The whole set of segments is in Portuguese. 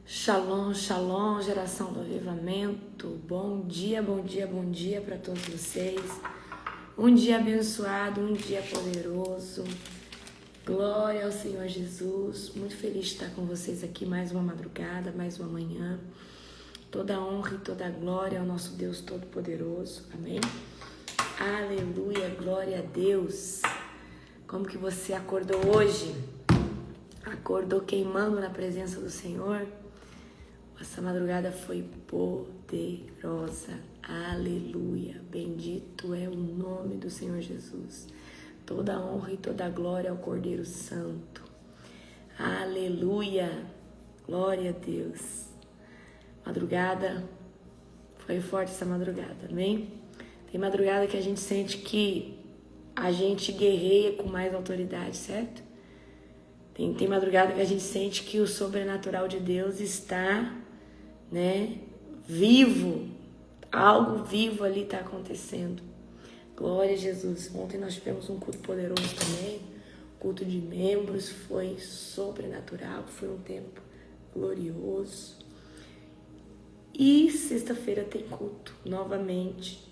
Shalom, shalom, geração do avivamento. Bom dia, bom dia, bom dia para todos vocês. Um dia abençoado, um dia poderoso. Glória ao Senhor Jesus. Muito feliz de estar com vocês aqui mais uma madrugada, mais uma manhã. Toda honra e toda glória ao nosso Deus Todo-Poderoso. Amém? Aleluia, glória a Deus. Como que você acordou hoje? Acordou queimando na presença do Senhor? Essa madrugada foi poderosa. Aleluia. Bendito é o nome do Senhor Jesus. Toda honra e toda glória ao Cordeiro Santo. Aleluia. Glória a Deus. Madrugada. Foi forte essa madrugada, amém? Tem madrugada que a gente sente que a gente guerreia com mais autoridade, certo? Tem madrugada que a gente sente que o sobrenatural de Deus está, vivo. Algo vivo ali está acontecendo. Glória a Jesus. Ontem nós tivemos um culto poderoso também. Culto de membros. Foi sobrenatural. Foi um tempo glorioso. E sexta-feira tem culto novamente,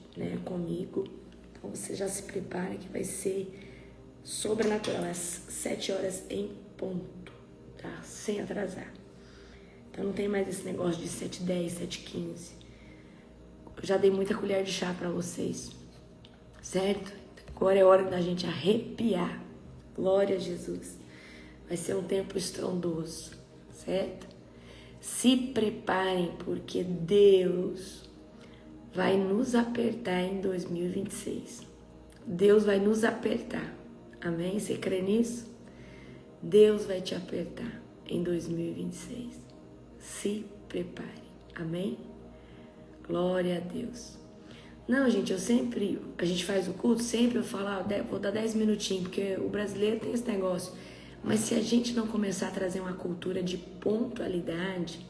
comigo. Então você já se prepara que vai ser sobrenatural. Às 7 horas em ponto, tá? Sem atrasar. Então não tem mais esse negócio de 7h10, 7h15. Eu já dei muita colher de chá pra vocês, certo? Agora é hora da gente arrepiar. Glória a Jesus. Vai ser um tempo estrondoso, certo? Se preparem, porque Deus vai nos apertar em 2026. Deus vai nos apertar. Amém? Você crê nisso? Deus vai te apertar em 2026. Se prepare. Amém? Glória a Deus. Não, gente, a gente faz o culto, sempre eu falo, vou dar 10 minutinhos, porque o brasileiro tem esse negócio. Mas se a gente não começar a trazer uma cultura de pontualidade,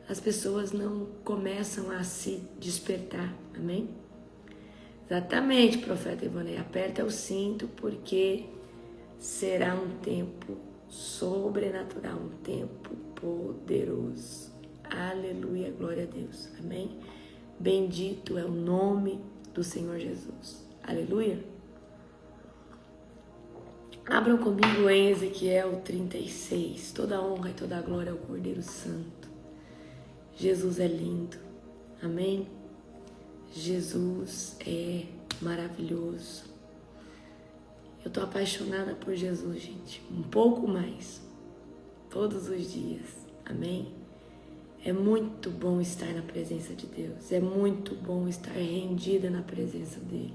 as pessoas não começam a se despertar. Amém? Exatamente, profeta Ivonei. Aperta o cinto, porque será um tempo sobrenatural, um tempo poderoso. Aleluia, glória a Deus. Amém? Bendito é o nome do Senhor Jesus. Aleluia. Abram comigo em Ezequiel 36. Toda honra e toda glória ao Cordeiro Santo. Jesus é lindo. Amém? Jesus é maravilhoso. Eu tô apaixonada por Jesus, gente. Um pouco mais. Todos os dias. Amém? É muito bom estar na presença de Deus. É muito bom estar rendida na presença dele.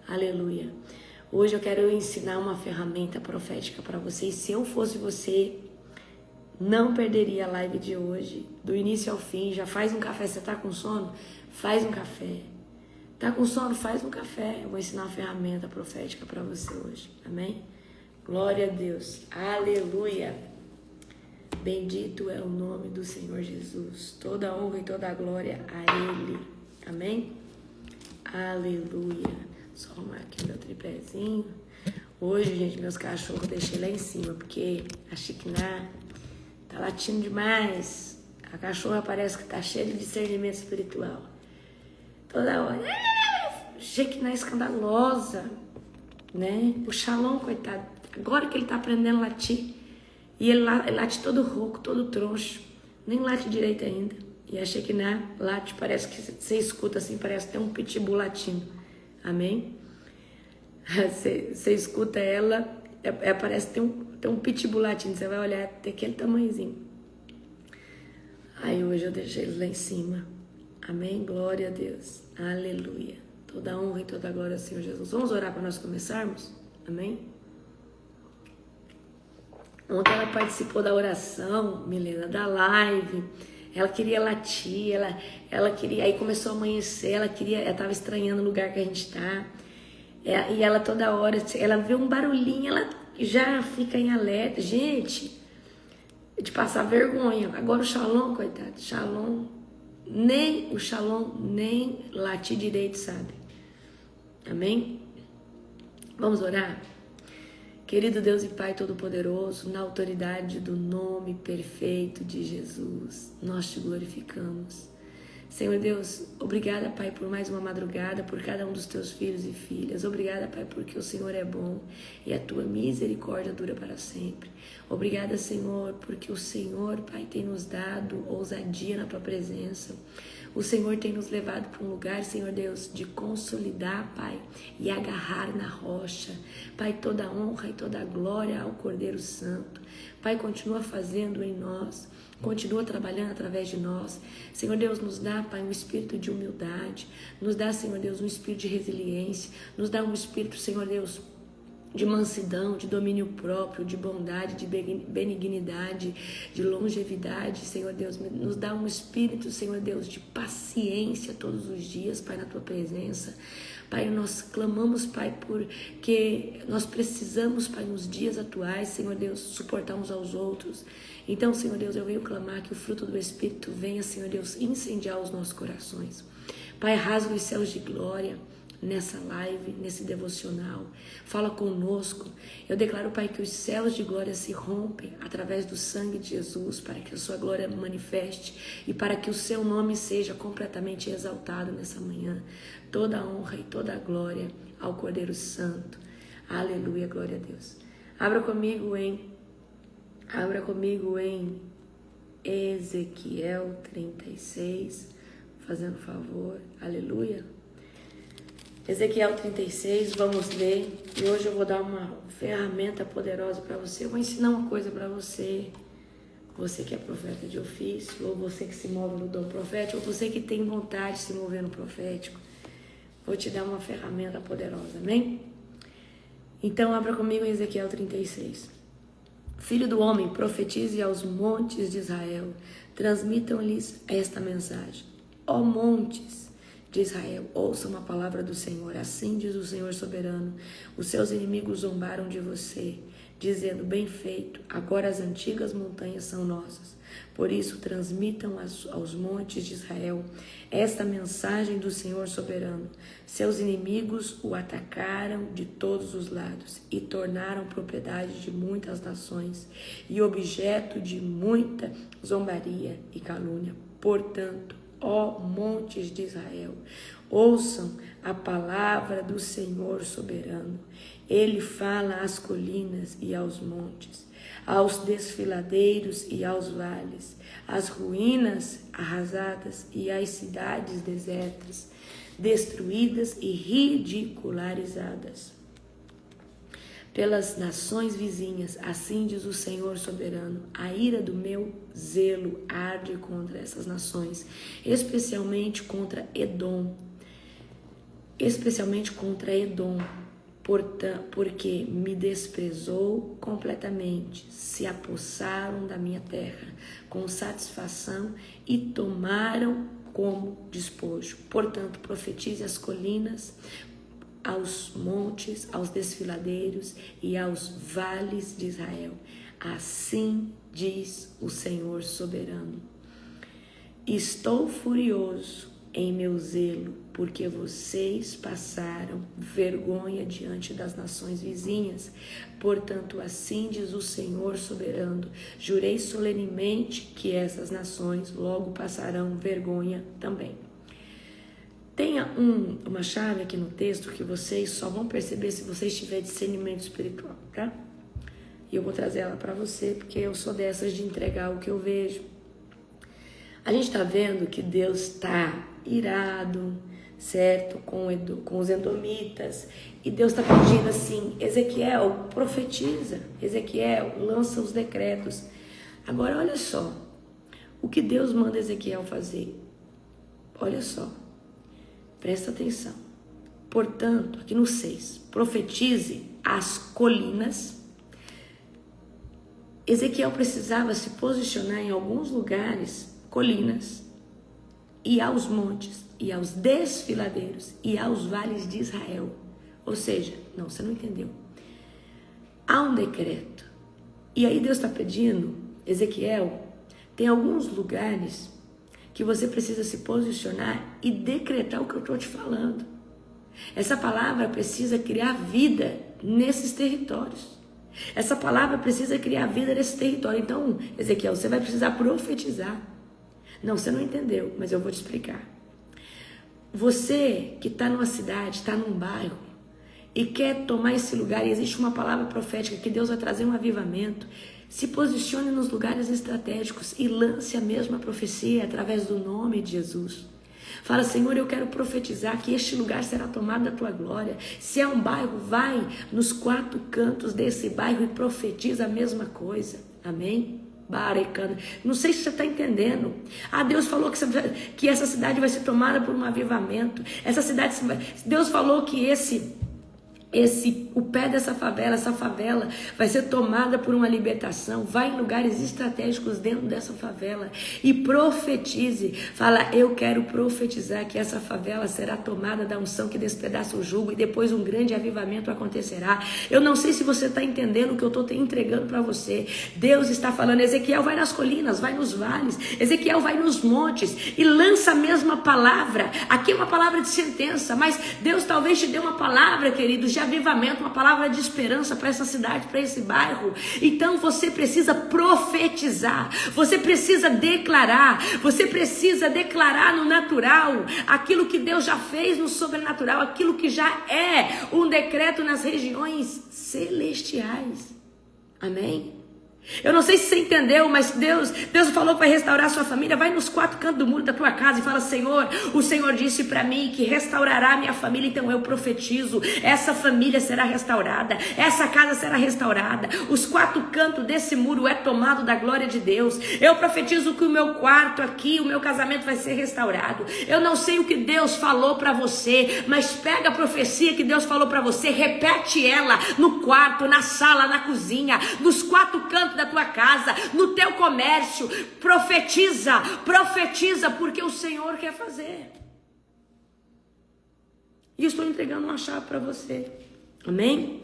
Aleluia. Hoje eu quero ensinar uma ferramenta profética para vocês. Se eu fosse você, não perderia a live de hoje. Do início ao fim. Já faz um café. Você tá com sono? Faz um café. Tá com sono? Faz um café. Eu vou ensinar uma ferramenta profética para você hoje. Amém? Glória a Deus. Aleluia. Bendito é o nome do Senhor Jesus. Toda honra e toda glória a Ele. Amém? Aleluia. Só arrumar aqui meu tripézinho. Hoje, gente, meus cachorros eu deixei lá em cima, porque a Chiquiná tá latindo demais. A cachorra parece que tá cheia de discernimento espiritual. Toda hora. Chiquiná escandalosa, O Shalom, coitado. Agora que ele tá aprendendo a latir. E ele late todo rouco, todo troncho. Nem late direito ainda. E a Shekinah late, parece que você escuta assim, parece até um pitbull latindo. Amém? Você escuta ela, parece que tem um pitbull latindo. Você vai olhar até aquele tamanhozinho. Aí hoje eu deixei ele lá em cima. Amém? Glória a Deus. Aleluia. Toda honra e toda glória ao Senhor Jesus. Vamos orar para nós começarmos? Amém? Ontem ela participou da oração, Milena, da live. Ela queria latir, ela queria. Aí começou a amanhecer, ela estava estranhando o lugar que a gente está. E ela toda hora, ela vê um barulhinho, ela já fica em alerta. Gente, de passar vergonha. Agora o Shalom, coitado, Shalom, nem latir direito, sabe? Amém? Vamos orar? Querido Deus e Pai Todo-Poderoso, na autoridade do nome perfeito de Jesus, nós te glorificamos. Senhor Deus, obrigada, Pai, por mais uma madrugada, por cada um dos teus filhos e filhas. Obrigada, Pai, porque o Senhor é bom e a tua misericórdia dura para sempre. Obrigada, Senhor, porque o Senhor, Pai, tem nos dado ousadia na tua presença. O Senhor tem nos levado para um lugar, Senhor Deus, de consolidar, Pai, e agarrar na rocha. Pai, toda a honra e toda a glória ao Cordeiro Santo. Pai, continua fazendo em nós, continua trabalhando através de nós. Senhor Deus, nos dá, Pai, um espírito de humildade. Nos dá, Senhor Deus, um espírito de resiliência. Nos dá um espírito, Senhor Deus, de mansidão, de domínio próprio, de bondade, de benignidade, de longevidade, Senhor Deus. Nos dá um espírito, Senhor Deus, de paciência todos os dias, Pai, na tua presença. Pai, nós clamamos, Pai, porque nós precisamos, Pai, nos dias atuais, Senhor Deus, suportar uns aos outros. Então, Senhor Deus, eu venho clamar que o fruto do Espírito venha, Senhor Deus, incendiar os nossos corações. Pai, rasga os céus de glória nessa live, nesse devocional. Fala conosco. Eu declaro, Pai, que os céus de glória se rompem através do sangue de Jesus, para que a sua glória manifeste e para que o seu nome seja completamente exaltado nessa manhã. Toda a honra e toda a glória ao Cordeiro Santo. Aleluia, glória a Deus. Abra comigo em Ezequiel 36, fazendo favor. Aleluia. Ezequiel 36, vamos ler. E hoje eu vou dar uma ferramenta poderosa para você. Eu vou ensinar uma coisa para você. Você que é profeta de ofício, ou você que se move no dom profético, ou você que tem vontade de se mover no profético. Vou te dar uma ferramenta poderosa, amém? Então, abra comigo em Ezequiel 36. Filho do homem, profetize aos montes de Israel. Transmitam-lhes esta mensagem. Ó montes de Israel, ouçam a palavra do Senhor. Assim diz o Senhor soberano: os seus inimigos zombaram de você, dizendo: bem feito, agora as antigas montanhas são nossas. Por isso transmitam aos montes de Israel esta mensagem do Senhor soberano: seus inimigos o atacaram de todos os lados e tornaram propriedade de muitas nações e objeto de muita zombaria e calúnia. Portanto, ó montes de Israel, ouçam a palavra do Senhor soberano. Ele fala às colinas e aos montes, aos desfiladeiros e aos vales, às ruínas arrasadas e às cidades desertas, destruídas e ridicularizadas pelas nações vizinhas. Assim diz o Senhor soberano: a ira do meu zelo arde contra essas nações, especialmente contra Edom, porque me desprezou completamente, se apossaram da minha terra com satisfação e tomaram como despojo. Portanto, profetize às colinas, aos montes, aos desfiladeiros e aos vales de Israel. Assim diz o Senhor soberano: estou furioso em meu zelo, porque vocês passaram vergonha diante das nações vizinhas. Portanto, assim diz o Senhor soberano: jurei solenemente que essas nações logo passarão vergonha também. Tenha uma chave aqui no texto que vocês só vão perceber se vocês tiverem discernimento espiritual, tá? E eu vou trazer ela para você, porque eu sou dessas de entregar o que eu vejo. A gente está vendo que Deus está irado, certo? Com os edomitas. E Deus está pedindo assim: Ezequiel, profetiza. Ezequiel, lança os decretos. Agora, olha só. O que Deus manda Ezequiel fazer. Olha só. Presta atenção. Portanto, aqui no 6, profetize as colinas. Ezequiel precisava se posicionar em alguns lugares, colinas, e aos montes, e aos desfiladeiros, e aos vales de Israel. Ou seja, não, você não entendeu. Há um decreto. E aí Deus está pedindo, Ezequiel, tem alguns lugares que você precisa se posicionar e decretar o que eu estou te falando. Essa palavra precisa criar vida nesses territórios. Essa palavra precisa criar vida nesse território. Então, Ezequiel, você vai precisar profetizar. Não, você não entendeu, mas eu vou te explicar. Você que está numa cidade, está num bairro e quer tomar esse lugar, e existe uma palavra profética que Deus vai trazer um avivamento, se posicione nos lugares estratégicos e lance a mesma profecia através do nome de Jesus. Fala, Senhor, eu quero profetizar que este lugar será tomado da tua glória. Se é um bairro, vai nos 4 cantos desse bairro e profetiza a mesma coisa. Amém? Barecana. Não sei se você está entendendo. Deus falou que essa cidade vai ser tomada por um avivamento. Deus falou que o pé dessa favela, essa favela vai ser tomada por uma libertação. Vai em lugares estratégicos dentro dessa favela e profetize. Fala, eu quero profetizar que essa favela será tomada da unção que despedaça o jugo e depois um grande avivamento acontecerá. Eu não sei se você está entendendo o que eu estou entregando para você. Deus está falando, Ezequiel vai nas colinas, vai nos vales, Ezequiel vai nos montes e lança a mesma palavra. Aqui é uma palavra de sentença, mas Deus talvez te dê uma palavra, queridos, de avivamento, uma palavra de esperança para essa cidade, para esse bairro. Então você precisa profetizar, você precisa declarar no natural aquilo que Deus já fez no sobrenatural, aquilo que já é um decreto nas regiões celestiais. Amém? Eu não sei se você entendeu, mas Deus falou que vai restaurar a sua família. Vai nos 4 cantos do muro da tua casa e fala, Senhor, o Senhor disse para mim que restaurará a minha família, então eu profetizo, essa família será restaurada, essa casa será restaurada, os 4 cantos desse muro é tomado da glória de Deus. Eu profetizo que o meu quarto aqui, o meu casamento vai ser restaurado. Eu não sei o que Deus falou para você, mas pega a profecia que Deus falou para você, repete ela no quarto, na sala, na cozinha, nos 4 cantos da tua casa, no teu comércio. Profetiza, porque o Senhor quer fazer. E eu estou entregando uma chave para você. Amém?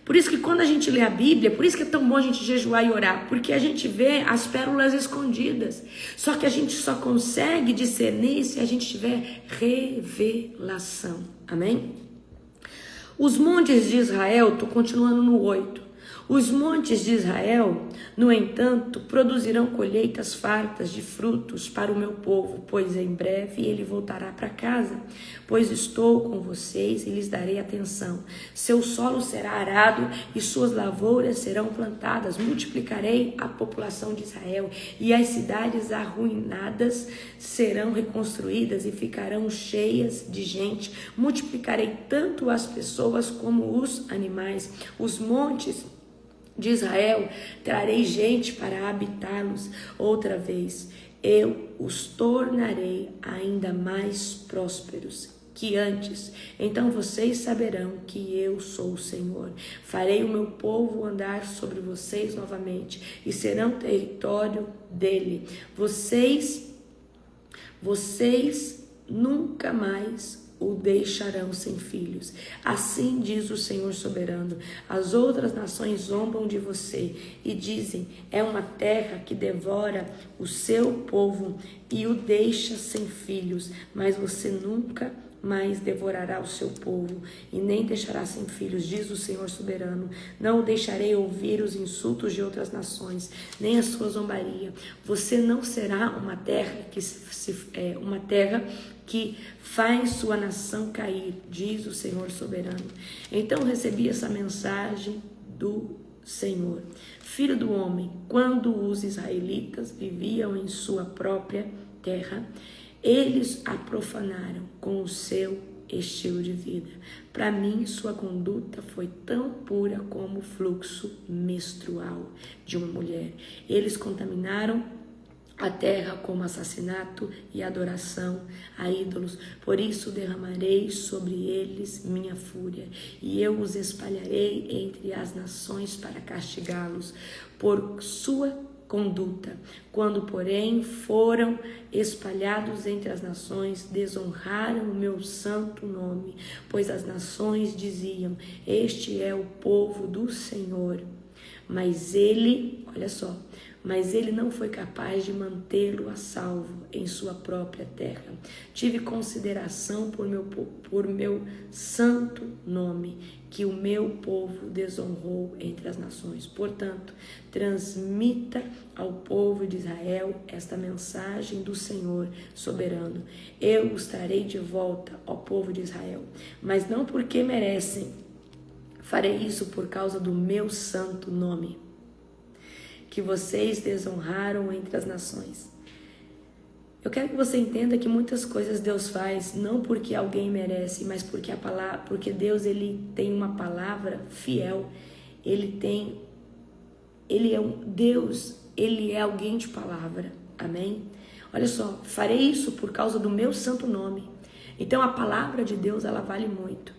Por isso que quando a gente lê a Bíblia, por isso que é tão bom a gente jejuar e orar, porque a gente vê as pérolas escondidas. Só que a gente só consegue discernir se a gente tiver revelação. Amém? Os montes de Israel, estou continuando no 8. Os montes de Israel, no entanto, produzirão colheitas fartas de frutos para o meu povo, pois em breve ele voltará para casa. Pois estou com vocês e lhes darei atenção. Seu solo será arado e suas lavouras serão plantadas. Multiplicarei a população de Israel e as cidades arruinadas serão reconstruídas e ficarão cheias de gente. Multiplicarei tanto as pessoas como os animais. Os montes de Israel, trarei gente para habitá-los outra vez. Eu os tornarei ainda mais prósperos que antes. Então vocês saberão que eu sou o Senhor. Farei o meu povo andar sobre vocês novamente e serão território dele. Vocês nunca mais o deixarão sem filhos. Assim diz o Senhor soberano. As outras nações zombam de você e dizem, é uma terra que devora o seu povo e o deixa sem filhos, mas você nunca mais devorará o seu povo e nem deixará sem filhos, diz o Senhor soberano. Não o deixarei ouvir os insultos de outras nações, nem a sua zombaria. Você não será uma terra que faz sua nação cair, diz o Senhor soberano. Então recebi essa mensagem do Senhor. Filho do homem, quando os israelitas viviam em sua própria terra, eles a profanaram com o seu estilo de vida. Para mim, sua conduta foi tão pura como o fluxo menstrual de uma mulher. Eles contaminaram a terra como assassinato e adoração a ídolos. Por isso derramarei sobre eles minha fúria, e eu os espalharei entre as nações para castigá-los por sua conduta. Quando, porém, foram espalhados entre as nações, desonraram o meu santo nome, pois as nações diziam, este é o povo do Senhor. Mas ele, olha só, mas ele não foi capaz de mantê-lo a salvo em sua própria terra. Tive consideração por meu santo nome, que o meu povo desonrou entre as nações. Portanto, transmita ao povo de Israel esta mensagem do Senhor soberano. Eu os trarei de volta ao povo de Israel, mas não porque merecem. Farei isso por causa do meu santo nome, que vocês desonraram entre as nações. Eu quero que você entenda que muitas coisas Deus faz não porque alguém merece, mas porque Deus ele tem uma palavra fiel. Ele é um Deus, ele é alguém de palavra. Amém? Olha só, farei isso por causa do meu santo nome. Então a palavra de Deus, ela vale muito.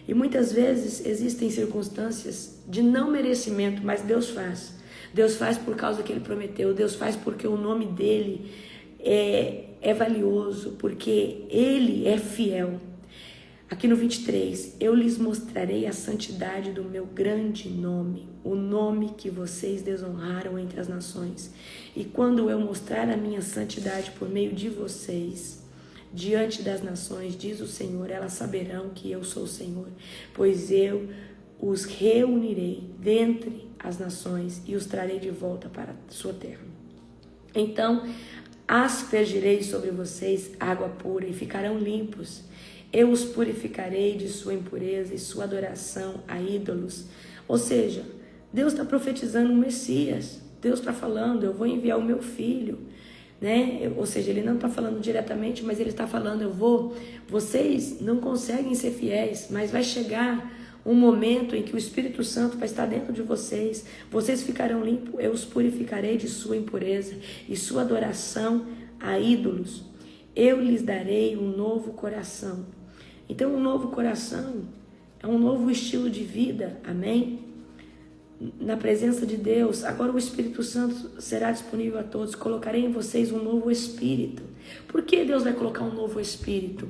E muitas vezes existem circunstâncias de não merecimento, mas Deus faz. Deus faz por causa que ele prometeu. Deus faz porque o nome dele é valioso, porque ele é fiel. Aqui no 23, eu lhes mostrarei a santidade do meu grande nome, o nome que vocês desonraram entre as nações. E quando eu mostrar a minha santidade por meio de vocês, diante das nações, diz o Senhor, elas saberão que eu sou o Senhor, pois eu os reunirei dentre as nações e os trarei de volta para a sua terra. Então aspergirei sobre vocês água pura e ficarão limpos. Eu os purificarei de sua impureza e sua adoração a ídolos. Ou seja, Deus está profetizando o Messias. Deus está falando, eu vou enviar o meu filho. Né? Ou seja, ele não está falando diretamente, mas ele está falando, vocês não conseguem ser fiéis, mas vai chegar um momento em que o Espírito Santo vai estar dentro de vocês ficarão limpos, eu os purificarei de sua impureza e sua adoração a ídolos. Eu lhes darei um novo coração. Então, um novo coração é um novo estilo de vida, amém? Na presença de Deus, agora o Espírito Santo será disponível a todos. Colocarei em vocês um novo Espírito. Por que Deus vai colocar um novo Espírito?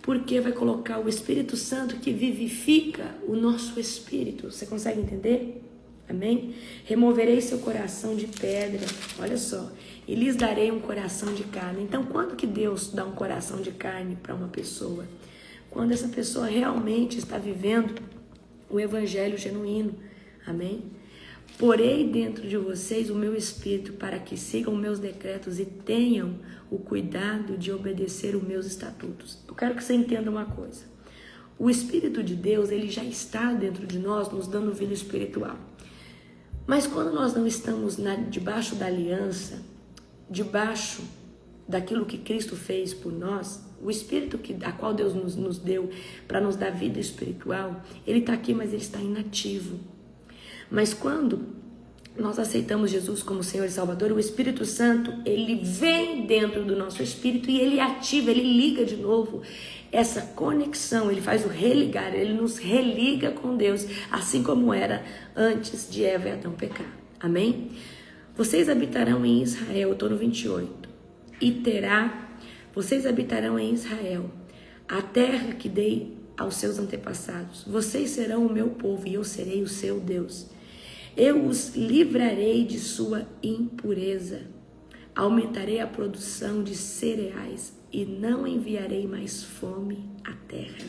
Porque vai colocar o Espírito Santo que vivifica o nosso espírito. Você consegue entender? Amém? Removerei seu coração de pedra, olha só, e lhes darei um coração de carne. Então, quando que Deus dá um coração de carne para uma pessoa? Quando essa pessoa realmente está vivendo o evangelho genuíno. Amém? Porei dentro de vocês o meu espírito para que sigam meus decretos e tenham o cuidado de obedecer os meus estatutos. Eu quero que você entenda uma coisa. O Espírito de Deus, ele já está dentro de nós, nos dando vida espiritual. Mas quando nós não estamos debaixo da aliança, debaixo daquilo que Cristo fez por nós, o Espírito a qual Deus nos deu para nos dar vida espiritual, ele está aqui, mas ele está inativo. Mas quando nós aceitamos Jesus como Senhor e Salvador, o Espírito Santo, ele vem dentro do nosso espírito e ele ativa, ele liga de novo essa conexão, ele faz o religar, ele nos religa com Deus, assim como era antes de Eva e Adão pecar. Amém? Vocês habitarão em Israel, eu estou no 28, vocês habitarão em Israel, a terra que dei aos seus antepassados. Vocês serão o meu povo e eu serei o seu Deus. Eu os livrarei de sua impureza, aumentarei a produção de cereais e não enviarei mais fome à terra.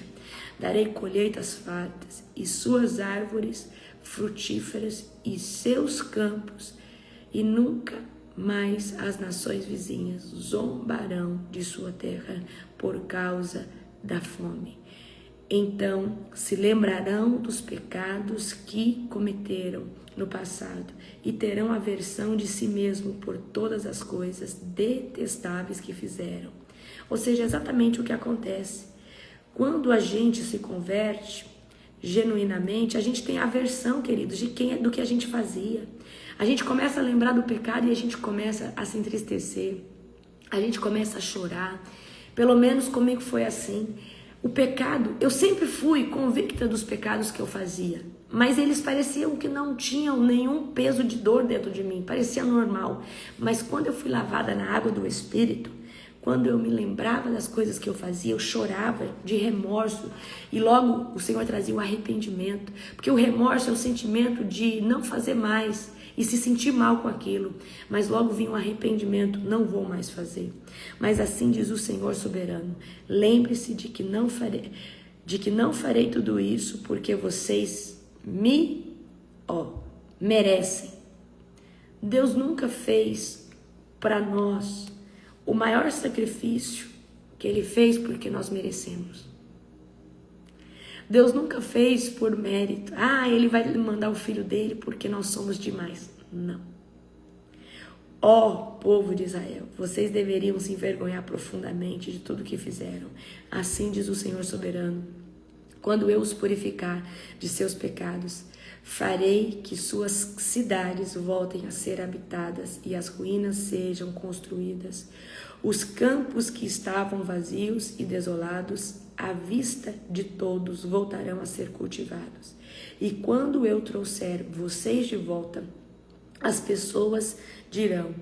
Darei colheitas fartas e suas árvores frutíferas e seus campos, e nunca mais as nações vizinhas zombarão de sua terra por causa da fome. Então se lembrarão dos pecados que cometeram no passado e terão aversão de si mesmo por todas as coisas detestáveis que fizeram. Ou seja, exatamente o que acontece. Quando a gente se converte genuinamente, a gente tem aversão, queridos, do que a gente fazia. A gente começa a lembrar do pecado e a gente começa a se entristecer. A gente começa a chorar. Pelo menos comigo foi assim. O pecado, eu sempre fui convicta dos pecados que eu fazia, mas eles pareciam que não tinham nenhum peso de dor dentro de mim, parecia normal. Mas quando eu fui lavada na água do Espírito, quando eu me lembrava das coisas que eu fazia, eu chorava de remorso e logo o Senhor trazia o arrependimento, porque o remorso é o sentimento de não fazer mais. e se sentir mal com aquilo, mas logo vinha um arrependimento, não vou mais fazer. Mas assim diz o Senhor soberano, lembre-se de que não farei tudo isso porque vocês merecem. Deus nunca fez para nós o maior sacrifício que Ele fez porque nós merecemos. Deus nunca fez por mérito. Ele vai mandar o filho dele porque nós somos demais. Não. Povo de Israel, vocês deveriam se envergonhar profundamente de tudo que fizeram. Assim diz o Senhor soberano. Quando eu os purificar de seus pecados, farei que suas cidades voltem a ser habitadas e as ruínas sejam construídas. Os campos que estavam vazios e desolados, à vista de todos, voltarão a ser cultivados. E quando eu trouxer vocês de volta, as pessoas dirão: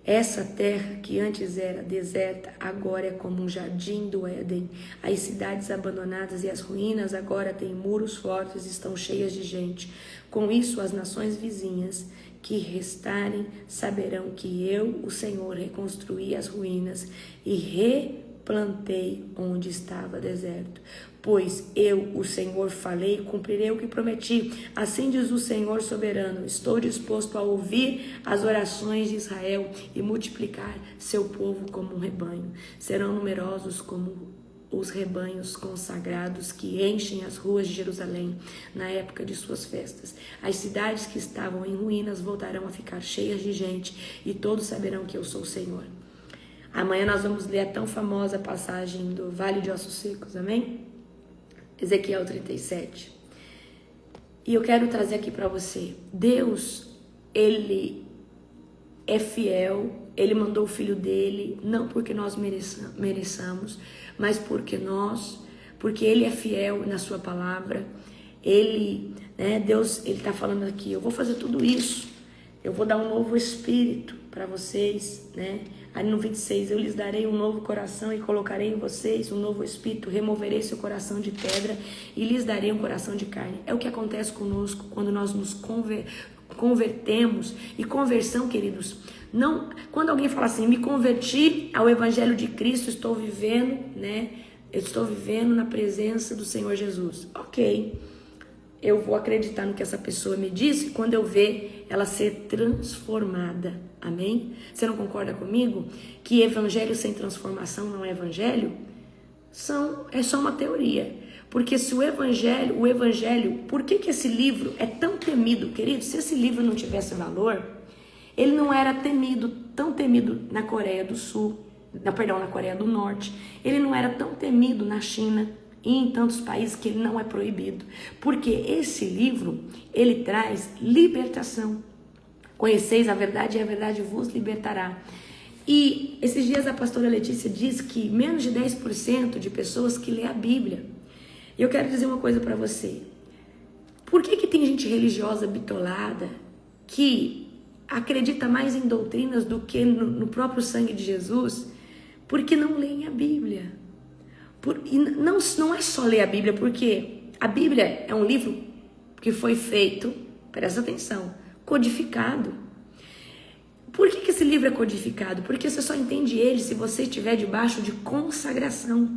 essa terra que antes era deserta, agora é como um jardim do Éden. As cidades abandonadas e as ruínas agora têm muros fortes e estão cheias de gente. Com isso, as nações vizinhas que restarem saberão que eu, o Senhor, reconstruí as ruínas e replantei onde estava deserto. Pois eu, o Senhor, falei e cumprirei o que prometi. Assim diz o Senhor soberano: estou disposto a ouvir as orações de Israel e multiplicar seu povo como um rebanho. Serão numerosos como os rebanhos consagrados que enchem as ruas de Jerusalém na época de suas festas. As cidades que estavam em ruínas voltarão a ficar cheias de gente e todos saberão que eu sou o Senhor. Amanhã nós vamos ler a tão famosa passagem do Vale de Ossos Secos, amém? Ezequiel 37. E eu quero trazer aqui para você, Deus, Ele é fiel, Ele mandou o Filho dele, não porque nós mereçamos, mas porque Ele é fiel na sua palavra. Deus, Ele está falando aqui, eu vou fazer tudo isso, eu vou dar um novo espírito para vocês, Aí no 26, eu lhes darei um novo coração e colocarei em vocês um novo espírito, removerei seu coração de pedra e lhes darei um coração de carne. É o que acontece conosco quando nós nos convertemos. E conversão, queridos, não, quando alguém fala assim, me converti ao Evangelho de Cristo, estou vivendo, eu estou vivendo na presença do Senhor Jesus. Ok, eu vou acreditar no que essa pessoa me disse quando eu ver ela ser transformada. Amém? Você não concorda comigo? Que evangelho sem transformação não é evangelho? É só uma teoria. Porque se o evangelho, por que esse livro é tão temido, querido? Se esse livro não tivesse valor, ele não era tão temido na Coreia do Sul, na Coreia do Norte. Ele não era tão temido na China e em tantos países que ele não é proibido. Porque esse livro, ele traz libertação. Conheceis a verdade e a verdade vos libertará. E esses dias a pastora Letícia disse que menos de 10% de pessoas que lê a Bíblia. E eu quero dizer uma coisa para você. Por que tem gente religiosa bitolada que acredita mais em doutrinas do que no próprio sangue de Jesus? Porque não leem a Bíblia. E não é só ler a Bíblia, porque a Bíblia é um livro que foi feito, presta atenção, codificado. Por que esse livro é codificado? Porque você só entende ele se você estiver debaixo de consagração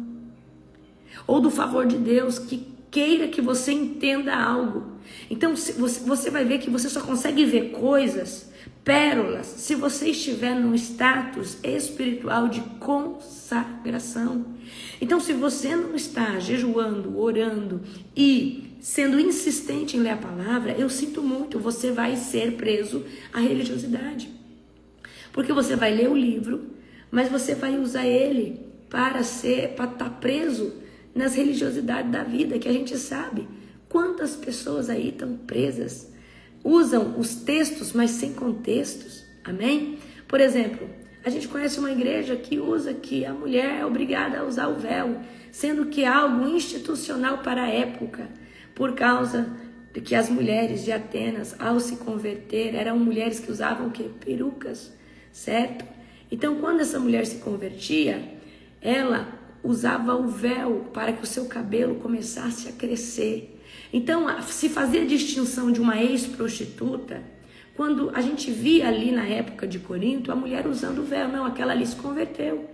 ou do favor de Deus que queira que você entenda algo. Então você vai ver que você só consegue ver coisas, pérolas, se você estiver num status espiritual de consagração. Então, se você não está jejuando, orando e sendo insistente em ler a palavra, eu sinto muito, você vai ser preso à religiosidade. Porque você vai ler o livro, mas você vai usar ele para estar preso nas religiosidades da vida, que a gente sabe. Quantas pessoas aí estão presas, usam os textos, mas sem contextos, amém? Por exemplo, a gente conhece uma igreja que usa que a mulher é obrigada a usar o véu, sendo que é algo institucional para a época, por causa de que as mulheres de Atenas, ao se converter, eram mulheres que usavam o quê? Perucas, certo? Então, quando essa mulher se convertia, ela usava o véu para que o seu cabelo começasse a crescer. Então, se fazia distinção de uma ex-prostituta Quando a gente via ali na época de Corinto, a mulher usando o véu. Não, aquela ali se converteu.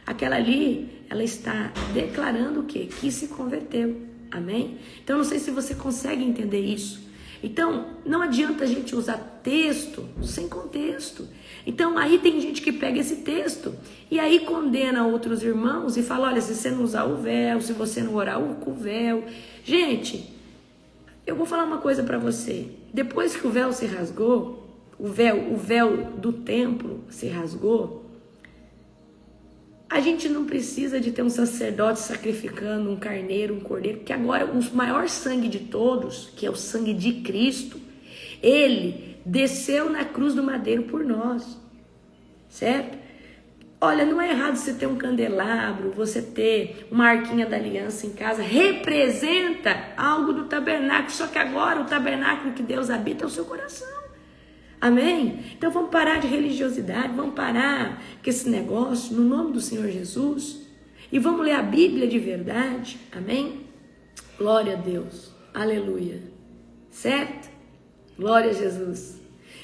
Aquela ali, ela está declarando o quê? Que se converteu. Amém? Então, não sei se você consegue entender isso. Então, não adianta a gente usar texto sem contexto. Então, aí tem gente que pega esse texto e aí condena outros irmãos e fala, olha, se você não usar o véu, se você não orar com o véu. Gente, eu vou falar uma coisa para você. Depois que o véu se rasgou, o véu do templo se rasgou, a gente não precisa de ter um sacerdote sacrificando um carneiro, um cordeiro, porque agora o maior sangue de todos, que é o sangue de Cristo, ele desceu na cruz do madeiro por nós, certo? Olha, não é errado você ter um candelabro, você ter uma arquinha da aliança em casa, representa algo do tabernáculo, só que agora o tabernáculo que Deus habita é o seu coração. Amém? Então vamos parar de religiosidade, vamos parar com esse negócio, no nome do Senhor Jesus, e vamos ler a Bíblia de verdade. Amém? Glória a Deus. Aleluia. Certo? Glória a Jesus.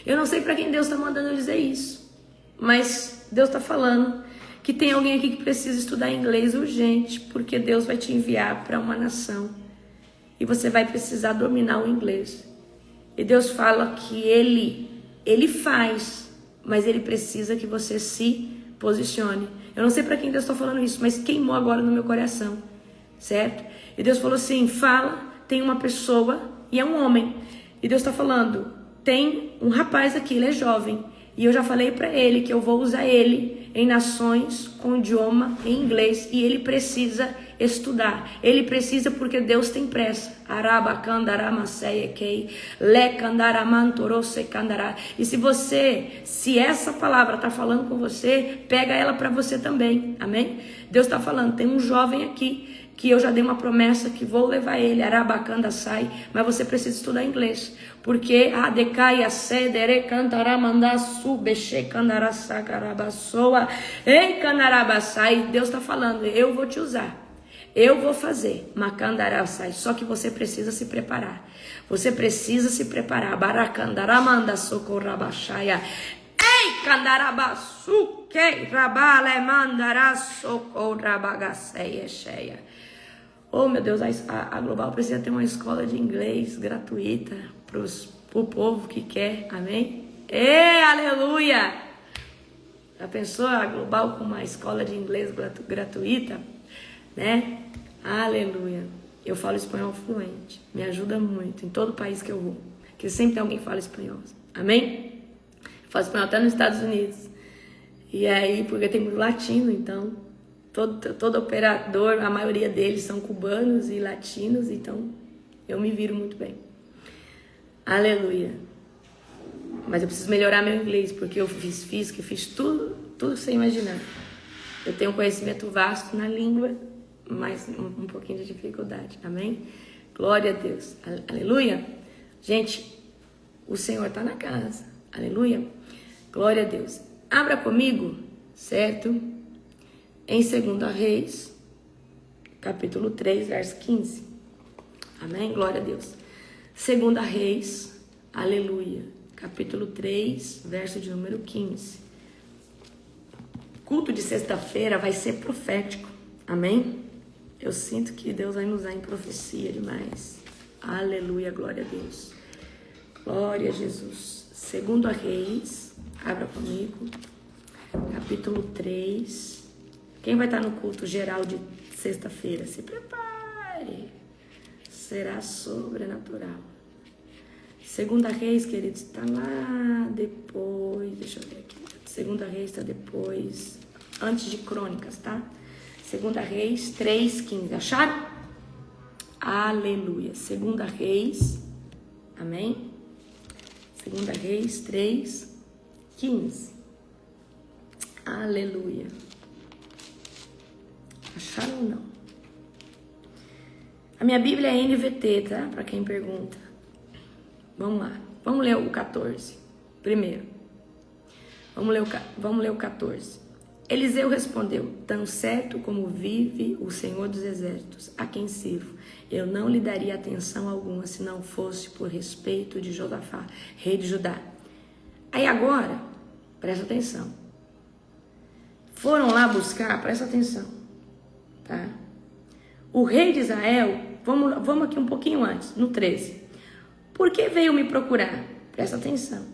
Eu não sei para quem Deus está mandando eu dizer isso, mas Deus está falando que tem alguém aqui que precisa estudar inglês urgente, porque Deus vai te enviar para uma nação e você vai precisar dominar o inglês. E Deus fala que Ele faz, mas Ele precisa que você se posicione. Eu não sei para quem Deus está falando isso, mas queimou agora no meu coração, certo? E Deus falou assim, fala, tem uma pessoa e é um homem. E Deus está falando, tem um rapaz aqui, ele é jovem. E eu já falei para ele que eu vou usar ele em nações com idioma em inglês. E ele precisa estudar. Ele precisa porque Deus tem pressa. E se essa palavra está falando com você, pega ela para você também. Amém? Deus está falando, tem um jovem aqui que eu já dei uma promessa que vou levar ele, Arabacanda sai, mas você precisa estudar inglês, porque a decaia cedere cantaramanda subeche candarasacarabasoa em canarabaçai. Deus está falando, eu vou te usar, eu vou fazer, macandaraçai, só que você precisa se preparar. Você precisa se preparar. Baracandaramanda socorrabaxaia. Ei, candarabaçu, que rabale mandara socorrabagaceia cheia. Oh, meu Deus, a Global precisa ter uma escola de inglês gratuita para o povo que quer, amém? Ei, aleluia! Já pensou a Global com uma escola de inglês gratuita, né? Aleluia! Eu falo espanhol fluente, me ajuda muito em todo país que eu vou, porque sempre tem alguém que fala espanhol, amém? Eu falo espanhol até nos Estados Unidos, e aí, porque tem muito latino, então... Todo operador, a maioria deles são cubanos e latinos, então eu me viro muito bem. Aleluia. Mas eu preciso melhorar meu inglês, porque eu fiz física, fiz tudo sem imaginar. Eu tenho um conhecimento vasto na língua, mas um pouquinho de dificuldade. Amém? Glória a Deus. Aleluia. Gente, o Senhor está na casa. Aleluia. Glória a Deus. Abra comigo, certo? Em 2 Reis, capítulo 3, verso 15. Amém? Glória a Deus. 2 Reis, aleluia. Capítulo 3, verso de número 15. Culto de sexta-feira vai ser profético. Amém? Eu sinto que Deus vai nos usar em profecia demais. Aleluia, glória a Deus. Glória a Jesus. 2 Reis, abra comigo. Capítulo 3. Quem vai estar no culto geral de sexta-feira? Se prepare. Será sobrenatural. 2 Reis, queridos, está lá depois. Deixa eu ver aqui. 2 Reis está depois. Antes de Crônicas, tá? 2 Reis 3:15. Acharam? Aleluia. 2 Reis. Amém? 2 Reis 3:15. Aleluia. Acharam ou não? A minha Bíblia é NVT, tá? Para quem pergunta. Vamos lá. Vamos ler o 14. Primeiro. Vamos ler o 14. Eliseu respondeu: tão certo como vive o Senhor dos Exércitos, a quem sirvo, eu não lhe daria atenção alguma se não fosse por respeito de Josafá, rei de Judá. Aí agora, presta atenção. Foram lá buscar, presta atenção, tá? O rei de Israel, vamos aqui um pouquinho antes, no 13. Por que veio me procurar? Presta atenção.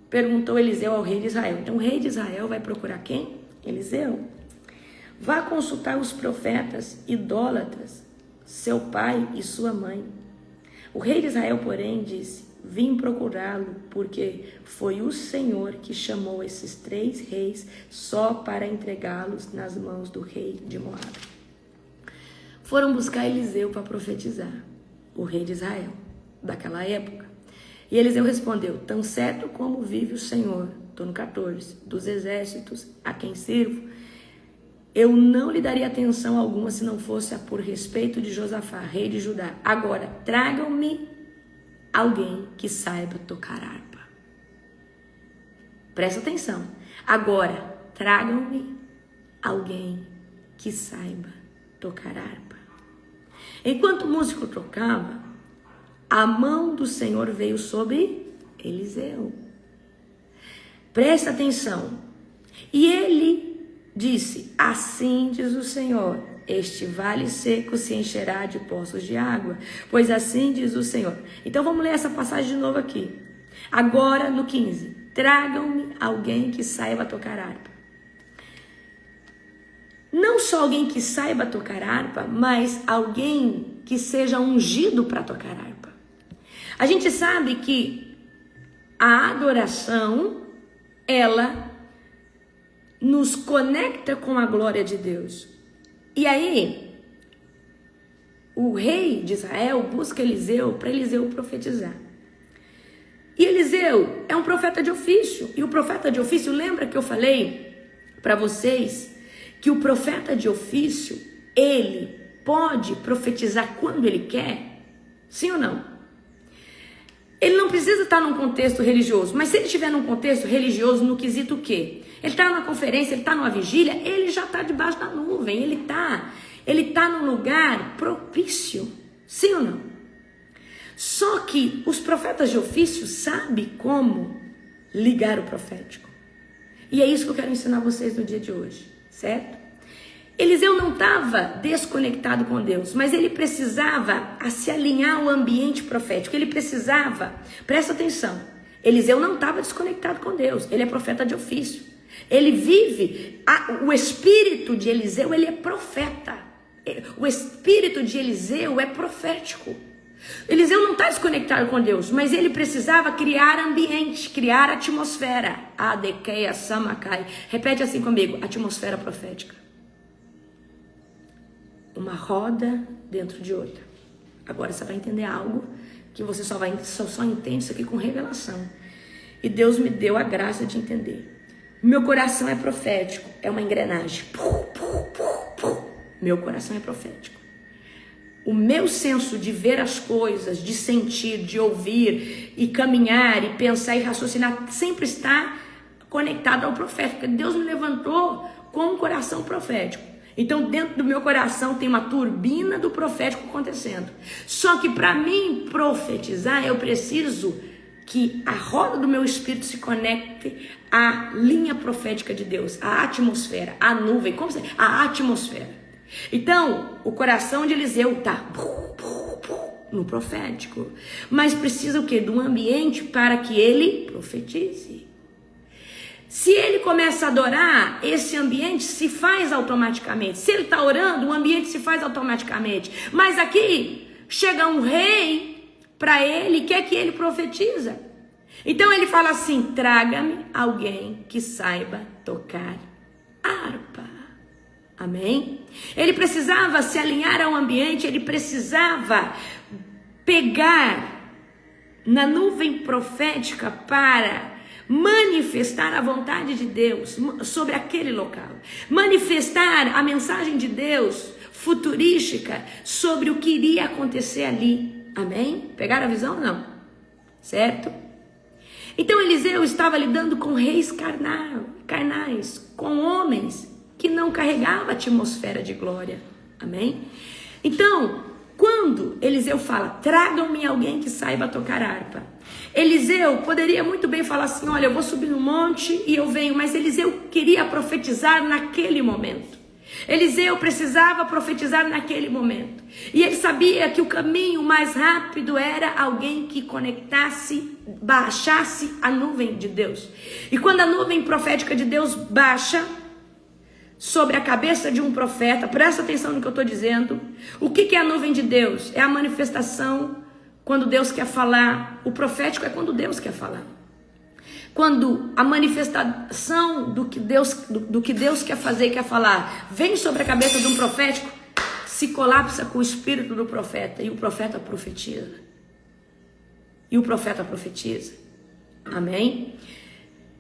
Perguntou Eliseu ao rei de Israel. Então o rei de Israel vai procurar quem? Eliseu. Vá consultar os profetas idólatras, seu pai e sua mãe. O rei de Israel, porém, disse: vim procurá-lo, porque foi o Senhor que chamou esses 3 reis só para entregá-los nas mãos do rei de Moabe. Foram buscar Eliseu para profetizar, o rei de Israel, daquela época. E Eliseu respondeu: tão certo como vive o Senhor, estou no 14, dos exércitos a quem sirvo, eu não lhe daria atenção alguma se não fosse por respeito de Josafá, rei de Judá. Agora, tragam-me alguém que saiba tocar harpa. Presta atenção. Agora, tragam-me alguém que saiba tocar harpa. Enquanto o músico tocava, a mão do Senhor veio sobre Eliseu. Presta atenção. E ele disse: assim diz o Senhor, este vale seco se encherá de poços de água, pois assim diz o Senhor. Então vamos ler essa passagem de novo aqui. Agora no 15, tragam-me alguém que saiba tocar harpa. Não só alguém que saiba tocar harpa, mas alguém que seja ungido para tocar harpa. A gente sabe que a adoração, ela nos conecta com a glória de Deus. E aí, o rei de Israel busca Eliseu para Eliseu profetizar. E Eliseu é um profeta de ofício. E o profeta de ofício, lembra que eu falei para vocês que o profeta de ofício, ele pode profetizar quando ele quer? Sim ou não? Ele não precisa estar num contexto religioso, mas se ele estiver num contexto religioso, no quesito o quê? Ele está numa conferência, ele está numa vigília, ele já está debaixo da nuvem, ele está num lugar propício, sim ou não? Só que os profetas de ofício sabem como ligar o profético. E é isso que eu quero ensinar vocês no dia de hoje, certo? Eliseu não estava desconectado com Deus, mas ele precisava se alinhar ao ambiente profético. Ele precisava, presta atenção, Eliseu não estava desconectado com Deus, ele é profeta de ofício. Ele vive, o espírito de Eliseu, ele é profeta. O espírito de Eliseu é profético. Eliseu não está desconectado com Deus, mas ele precisava criar ambiente, criar atmosfera. Adekeia Samakai. Repete assim comigo, atmosfera profética. Uma roda dentro de outra. Agora você vai entender algo que você só entende isso aqui com revelação. E Deus me deu a graça de entender. Meu coração é profético, é uma engrenagem. Meu coração é profético. O meu senso de ver as coisas, de sentir, de ouvir e caminhar e pensar e raciocinar sempre está conectado ao profético. Deus me levantou com um coração profético. Então dentro do meu coração tem uma turbina do profético acontecendo. Só que para mim profetizar eu preciso que a roda do meu espírito se conecte à linha profética de Deus, à atmosfera, à nuvem, como se a atmosfera. Então, o coração de Eliseu está no profético, mas precisa o quê? De um ambiente para que ele profetize. Se ele começa a adorar, esse ambiente se faz automaticamente. Se ele está orando, o ambiente se faz automaticamente. Mas aqui chega um rei para ele e quer que ele profetiza. Então ele fala assim: traga-me alguém que saiba tocar harpa. Amém? Ele precisava se alinhar ao ambiente, ele precisava pegar na nuvem profética para manifestar a vontade de Deus sobre aquele local. Manifestar a mensagem de Deus futurística sobre o que iria acontecer ali. Amém? Pegaram a visão ou não? Certo? Então Eliseu estava lidando com reis carnais, com homens que não carregavam a atmosfera de glória. Amém? Então, quando Eliseu fala, tragam-me alguém que saiba tocar harpa. Eliseu poderia muito bem falar assim, olha, eu vou subir no monte e eu venho, mas Eliseu queria profetizar naquele momento. Eliseu precisava profetizar naquele momento. E ele sabia que o caminho mais rápido era alguém que conectasse, baixasse a nuvem de Deus. E quando a nuvem profética de Deus baixa sobre a cabeça de um profeta, presta atenção no que eu estou dizendo. O que é a nuvem de Deus? É a manifestação quando Deus quer falar. O profético é quando Deus quer falar. Quando a manifestação do que Deus quer fazer e quer falar vem sobre a cabeça de um profético, se colapsa com o espírito do profeta e o profeta profetiza. Amém?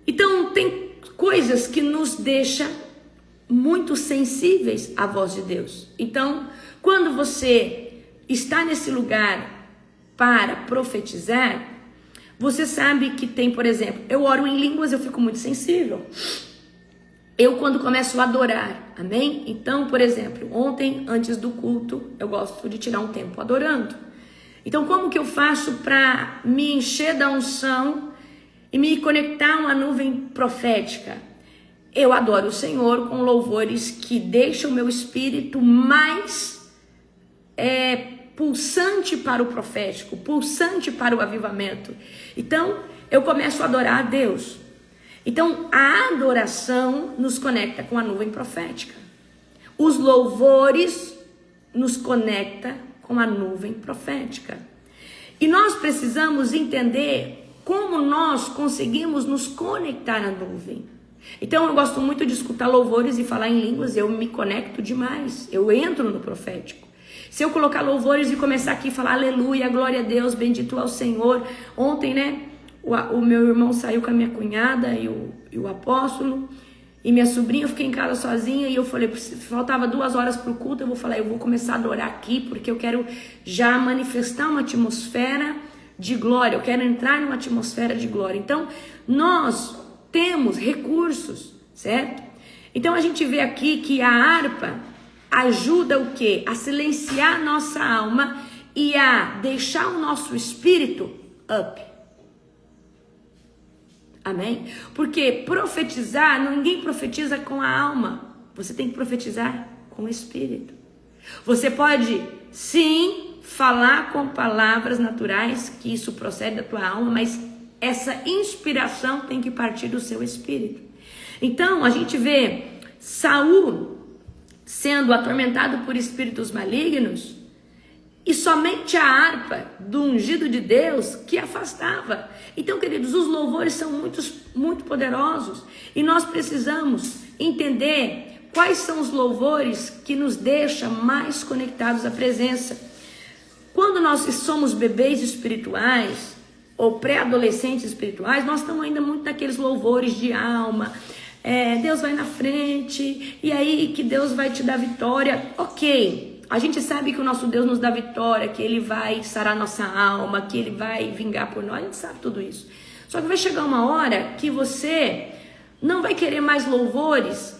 Então tem coisas que nos deixam muito sensíveis à voz de Deus. Então, quando você está nesse lugar para profetizar, você sabe que tem, por exemplo, eu oro em línguas, eu fico muito sensível. Eu quando começo a adorar, amém? Então, por exemplo, ontem, antes do culto, eu gosto de tirar um tempo adorando. Então, como que eu faço para me encher da unção e me conectar a uma nuvem profética? Eu adoro o Senhor com louvores que deixam o meu espírito mais pulsante para o profético, pulsante para o avivamento. Então, eu começo a adorar a Deus. Então, a adoração nos conecta com a nuvem profética. Os louvores nos conecta com a nuvem profética. E nós precisamos entender como nós conseguimos nos conectar à nuvem. Então, eu gosto muito de escutar louvores e falar em línguas, eu me conecto demais, eu entro no profético. Se eu colocar louvores e começar aqui a falar aleluia, glória a Deus, bendito ao Senhor. Ontem, né, o meu irmão saiu com a minha cunhada e o apóstolo e minha sobrinha, eu fiquei em casa sozinha e eu falei, faltava 2 horas para o culto, eu vou começar a adorar aqui porque eu quero já manifestar uma atmosfera de glória, eu quero entrar numa atmosfera de glória. Então, nós temos recursos, certo? Então, a gente vê aqui que a harpa ajuda o quê? A silenciar a nossa alma e a deixar o nosso espírito up. Amém? Porque profetizar, ninguém profetiza com a alma. Você tem que profetizar com o espírito. Você pode, sim, falar com palavras naturais, que isso procede da tua alma, mas essa inspiração tem que partir do seu espírito. Então, a gente vê Saul sendo atormentado por espíritos malignos, e somente a harpa do ungido de Deus que afastava. Então, queridos, os louvores são muito poderosos, e nós precisamos entender quais são os louvores que nos deixam mais conectados à presença. Quando nós somos bebês espirituais, ou pré-adolescentes espirituais, nós estamos ainda muito naqueles louvores de alma, Deus vai na frente, e aí que Deus vai te dar vitória. Ok, a gente sabe que o nosso Deus nos dá vitória, que Ele vai sarar nossa alma, que Ele vai vingar por nós, a gente sabe tudo isso. Só que vai chegar uma hora que você não vai querer mais louvores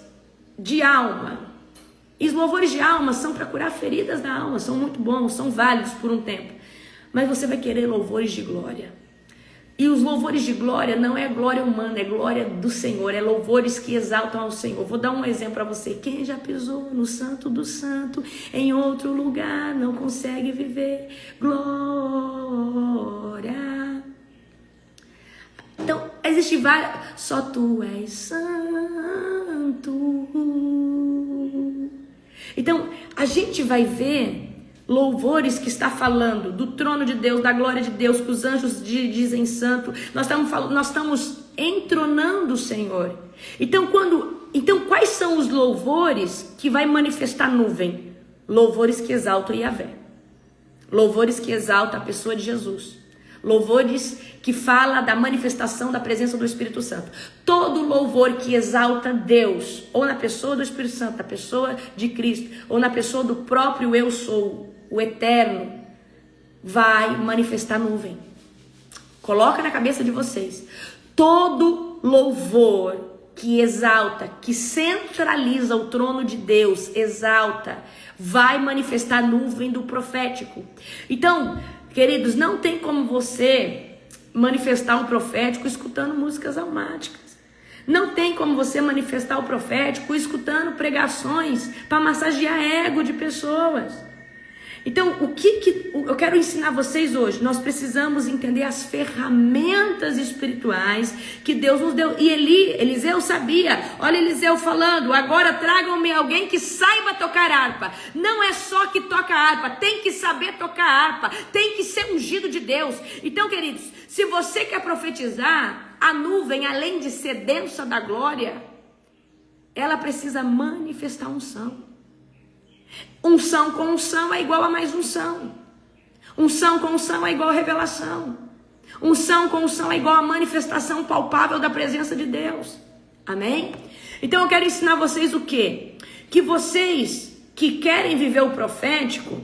de alma. E os louvores de alma são para curar feridas da alma, são muito bons, são válidos por um tempo. Mas você vai querer louvores de glória. E os louvores de glória não é glória humana, é glória do Senhor, é louvores que exaltam ao Senhor. Vou dar um exemplo para você. Quem já pisou no santo do santo, em outro lugar, não consegue viver glória. Então, existe várias. Só tu és santo. Então, a gente vai ver louvores que está falando do trono de Deus, da glória de Deus, que os anjos dizem santo. Nós estamos entronando o Senhor. Então, quais são os louvores que vai manifestar nuvem? Louvores que exaltam Yahvé. Louvores que exaltam a pessoa de Jesus. Louvores que fala da manifestação da presença do Espírito Santo. Todo louvor que exalta Deus, ou na pessoa do Espírito Santo, na pessoa de Cristo, ou na pessoa do próprio eu sou, o eterno, vai manifestar nuvem. Coloca na cabeça de vocês. Todo louvor que exalta, que centraliza o trono de Deus, exalta, vai manifestar a nuvem do profético. Então, queridos, não tem como você manifestar o profético escutando músicas almáticas. Não tem como você manifestar o profético escutando pregações para massagear ego de pessoas. Então, o que eu quero ensinar vocês hoje? Nós precisamos entender as ferramentas espirituais que Deus nos deu. E Eliseu sabia. Olha Eliseu falando, agora tragam-me alguém que saiba tocar harpa. Não é só que toca harpa, tem que saber tocar harpa, tem que ser ungido de Deus. Então, queridos, se você quer profetizar, a nuvem, além de ser densa da glória, ela precisa manifestar unção. Unção com unção é igual a mais unção. Unção com unção é igual a revelação. Unção com unção é igual a manifestação palpável da presença de Deus. Amém? Então eu quero ensinar vocês o quê? Que vocês que querem viver o profético,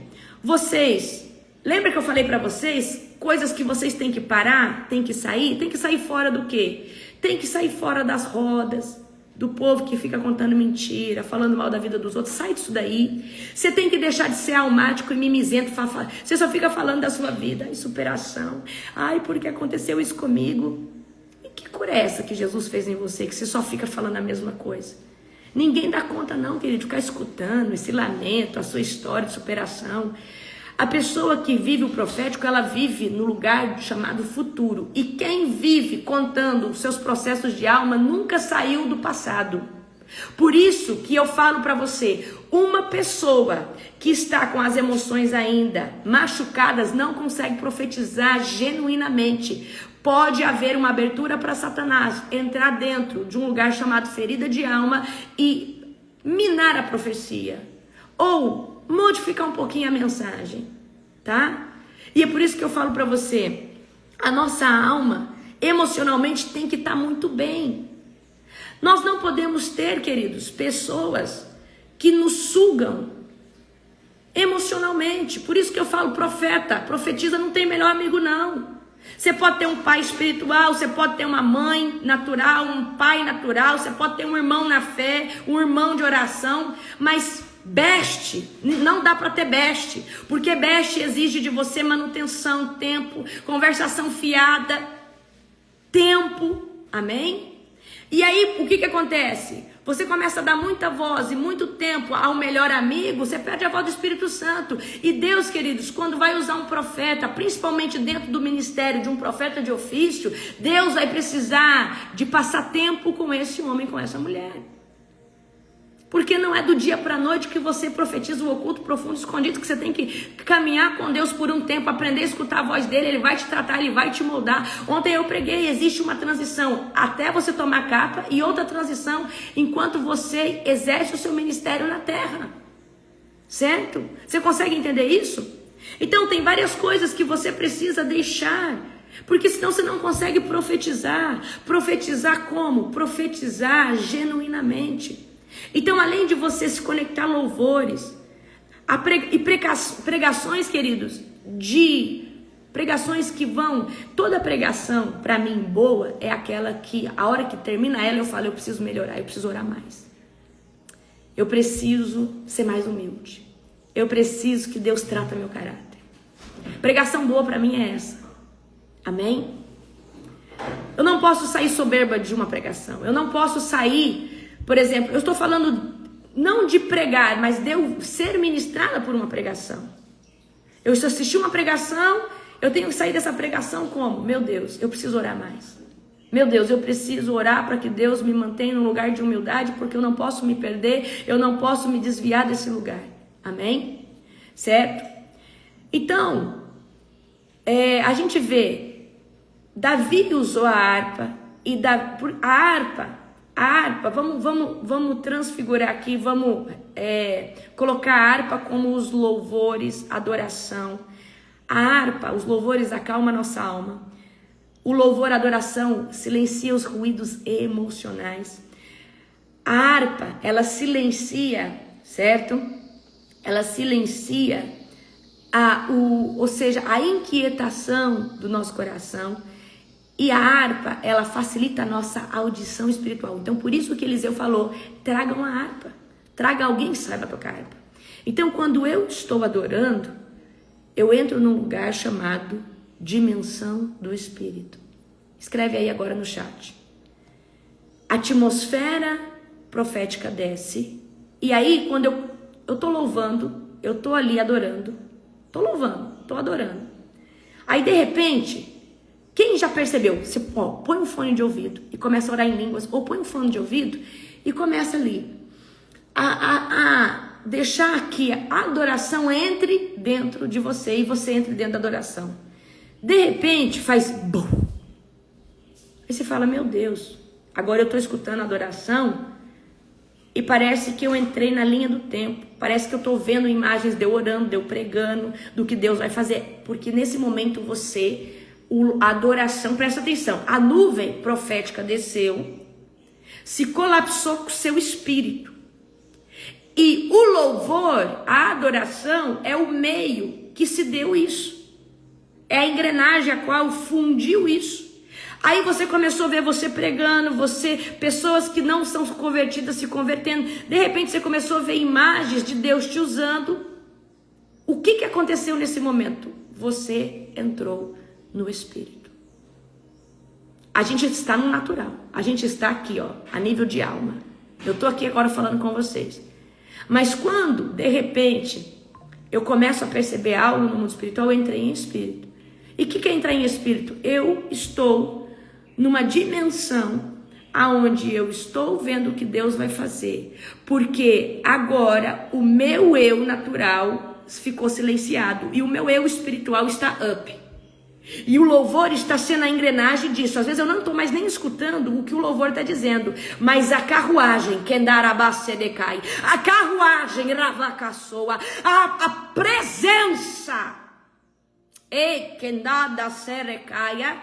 lembra que eu falei para vocês coisas que vocês têm que parar, têm que sair fora do quê? Tem que sair fora das rodas, do povo que fica contando mentira, falando mal da vida dos outros. Sai disso daí. Você tem que deixar de ser almático e mimizento. Você só fica falando da sua vida e superação. Ai, porque aconteceu isso comigo. E que cura é essa que Jesus fez em você, que você só fica falando a mesma coisa? Ninguém dá conta não, querido, de ficar escutando esse lamento, a sua história de superação. A pessoa que vive o profético, ela vive no lugar chamado futuro. E quem vive contando os seus processos de alma nunca saiu do passado. Por isso que eu falo para você, uma pessoa que está com as emoções ainda machucadas não consegue profetizar genuinamente. Pode haver uma abertura para Satanás entrar dentro de um lugar chamado ferida de alma e minar a profecia. Ou modificar um pouquinho a mensagem, tá? E é por isso que eu falo para você, a nossa alma emocionalmente tem que estar muito bem. Nós não podemos ter, queridos, pessoas que nos sugam emocionalmente. Por isso que eu falo, profetiza não tem melhor amigo não. Você pode ter um pai espiritual, você pode ter uma mãe natural, um pai natural, você pode ter um irmão na fé, um irmão de oração, mas beste, não dá para ter beste, porque beste exige de você manutenção, tempo, conversação fiada, tempo, amém? E aí, o que acontece? Você começa a dar muita voz e muito tempo ao melhor amigo, você perde a voz do Espírito Santo. E Deus, queridos, quando vai usar um profeta, principalmente dentro do ministério de um profeta de ofício, Deus vai precisar de passar tempo com esse homem, com essa mulher. Porque não é do dia para a noite que você profetiza o oculto, profundo, escondido, que você tem que caminhar com Deus por um tempo, aprender a escutar a voz dele, ele vai te tratar, ele vai te moldar. Ontem eu preguei, existe uma transição até você tomar capa e outra transição enquanto você exerce o seu ministério na terra. Certo? Você consegue entender isso? Então tem várias coisas que você precisa deixar, porque senão você não consegue profetizar. Profetizar como? Profetizar genuinamente. Então, além de você se conectar a louvores e pregações, queridos, pregações que vão, toda pregação, para mim, boa, é aquela que, a hora que termina ela, eu falo, eu preciso melhorar, eu preciso orar mais. Eu preciso ser mais humilde. Eu preciso que Deus trata meu caráter. Pregação boa para mim é essa. Amém? Eu não posso sair soberba de uma pregação. Eu não posso sair... Por exemplo, eu estou falando não de pregar, mas de eu ser ministrada por uma pregação. Eu assisti uma pregação, eu tenho que sair dessa pregação como? Meu Deus, eu preciso orar mais. Meu Deus, eu preciso orar para que Deus me mantenha num lugar de humildade, porque eu não posso me perder, eu não posso me desviar desse lugar. Amém? Certo? Então, a gente vê, Davi usou a harpa, e a harpa, vamos transfigurar aqui, vamos colocar a harpa como os louvores, adoração. A harpa, os louvores acalma a nossa alma. O louvor, a adoração, silencia os ruídos emocionais. A harpa, ela silencia, certo? Ela silencia ou seja, a inquietação do nosso coração. E a harpa, ela facilita a nossa audição espiritual. Então, por isso que Eliseu falou, traga uma harpa. Traga alguém que saiba tocar harpa. Então, quando eu estou adorando, eu entro num lugar chamado dimensão do Espírito. Escreve aí agora no chat. A atmosfera profética desce. E aí, quando eu tô louvando, eu tô ali adorando. Tô louvando, tô adorando. Aí, de repente, quem já percebeu? Você põe um fone de ouvido e começa a orar em línguas. Ou põe um fone de ouvido e começa ali a deixar que a adoração entre dentro de você e você entre dentro da adoração. De repente, faz bum. Aí você fala, meu Deus, agora eu estou escutando a adoração e parece que eu entrei na linha do tempo. Parece que eu estou vendo imagens de eu orando, de eu pregando, do que Deus vai fazer. Porque nesse momento a adoração, presta atenção, a nuvem profética desceu, se colapsou com o seu espírito. E o louvor, a adoração, é o meio que se deu isso. É a engrenagem a qual fundiu isso. Aí você começou a ver você pregando, pessoas que não são convertidas se convertendo. De repente você começou a ver imagens de Deus te usando. O que aconteceu nesse momento? Você entrou no Espírito. A gente está no natural. A gente está aqui, ó, a nível de alma. Eu estou aqui agora falando com vocês. Mas quando, de repente, eu começo a perceber algo no mundo espiritual, eu entrei em espírito. E o que é entrar em espírito? Eu estou numa dimensão aonde eu estou vendo o que Deus vai fazer. Porque agora o meu eu natural ficou silenciado e o meu eu espiritual está up. E o louvor está sendo a engrenagem disso. Às vezes eu não estou mais nem escutando o que o louvor está dizendo. Mas a carruagem, Kendarabacedecai, a carruagem, Ravacassoa, a presença, Kendadaserecaia,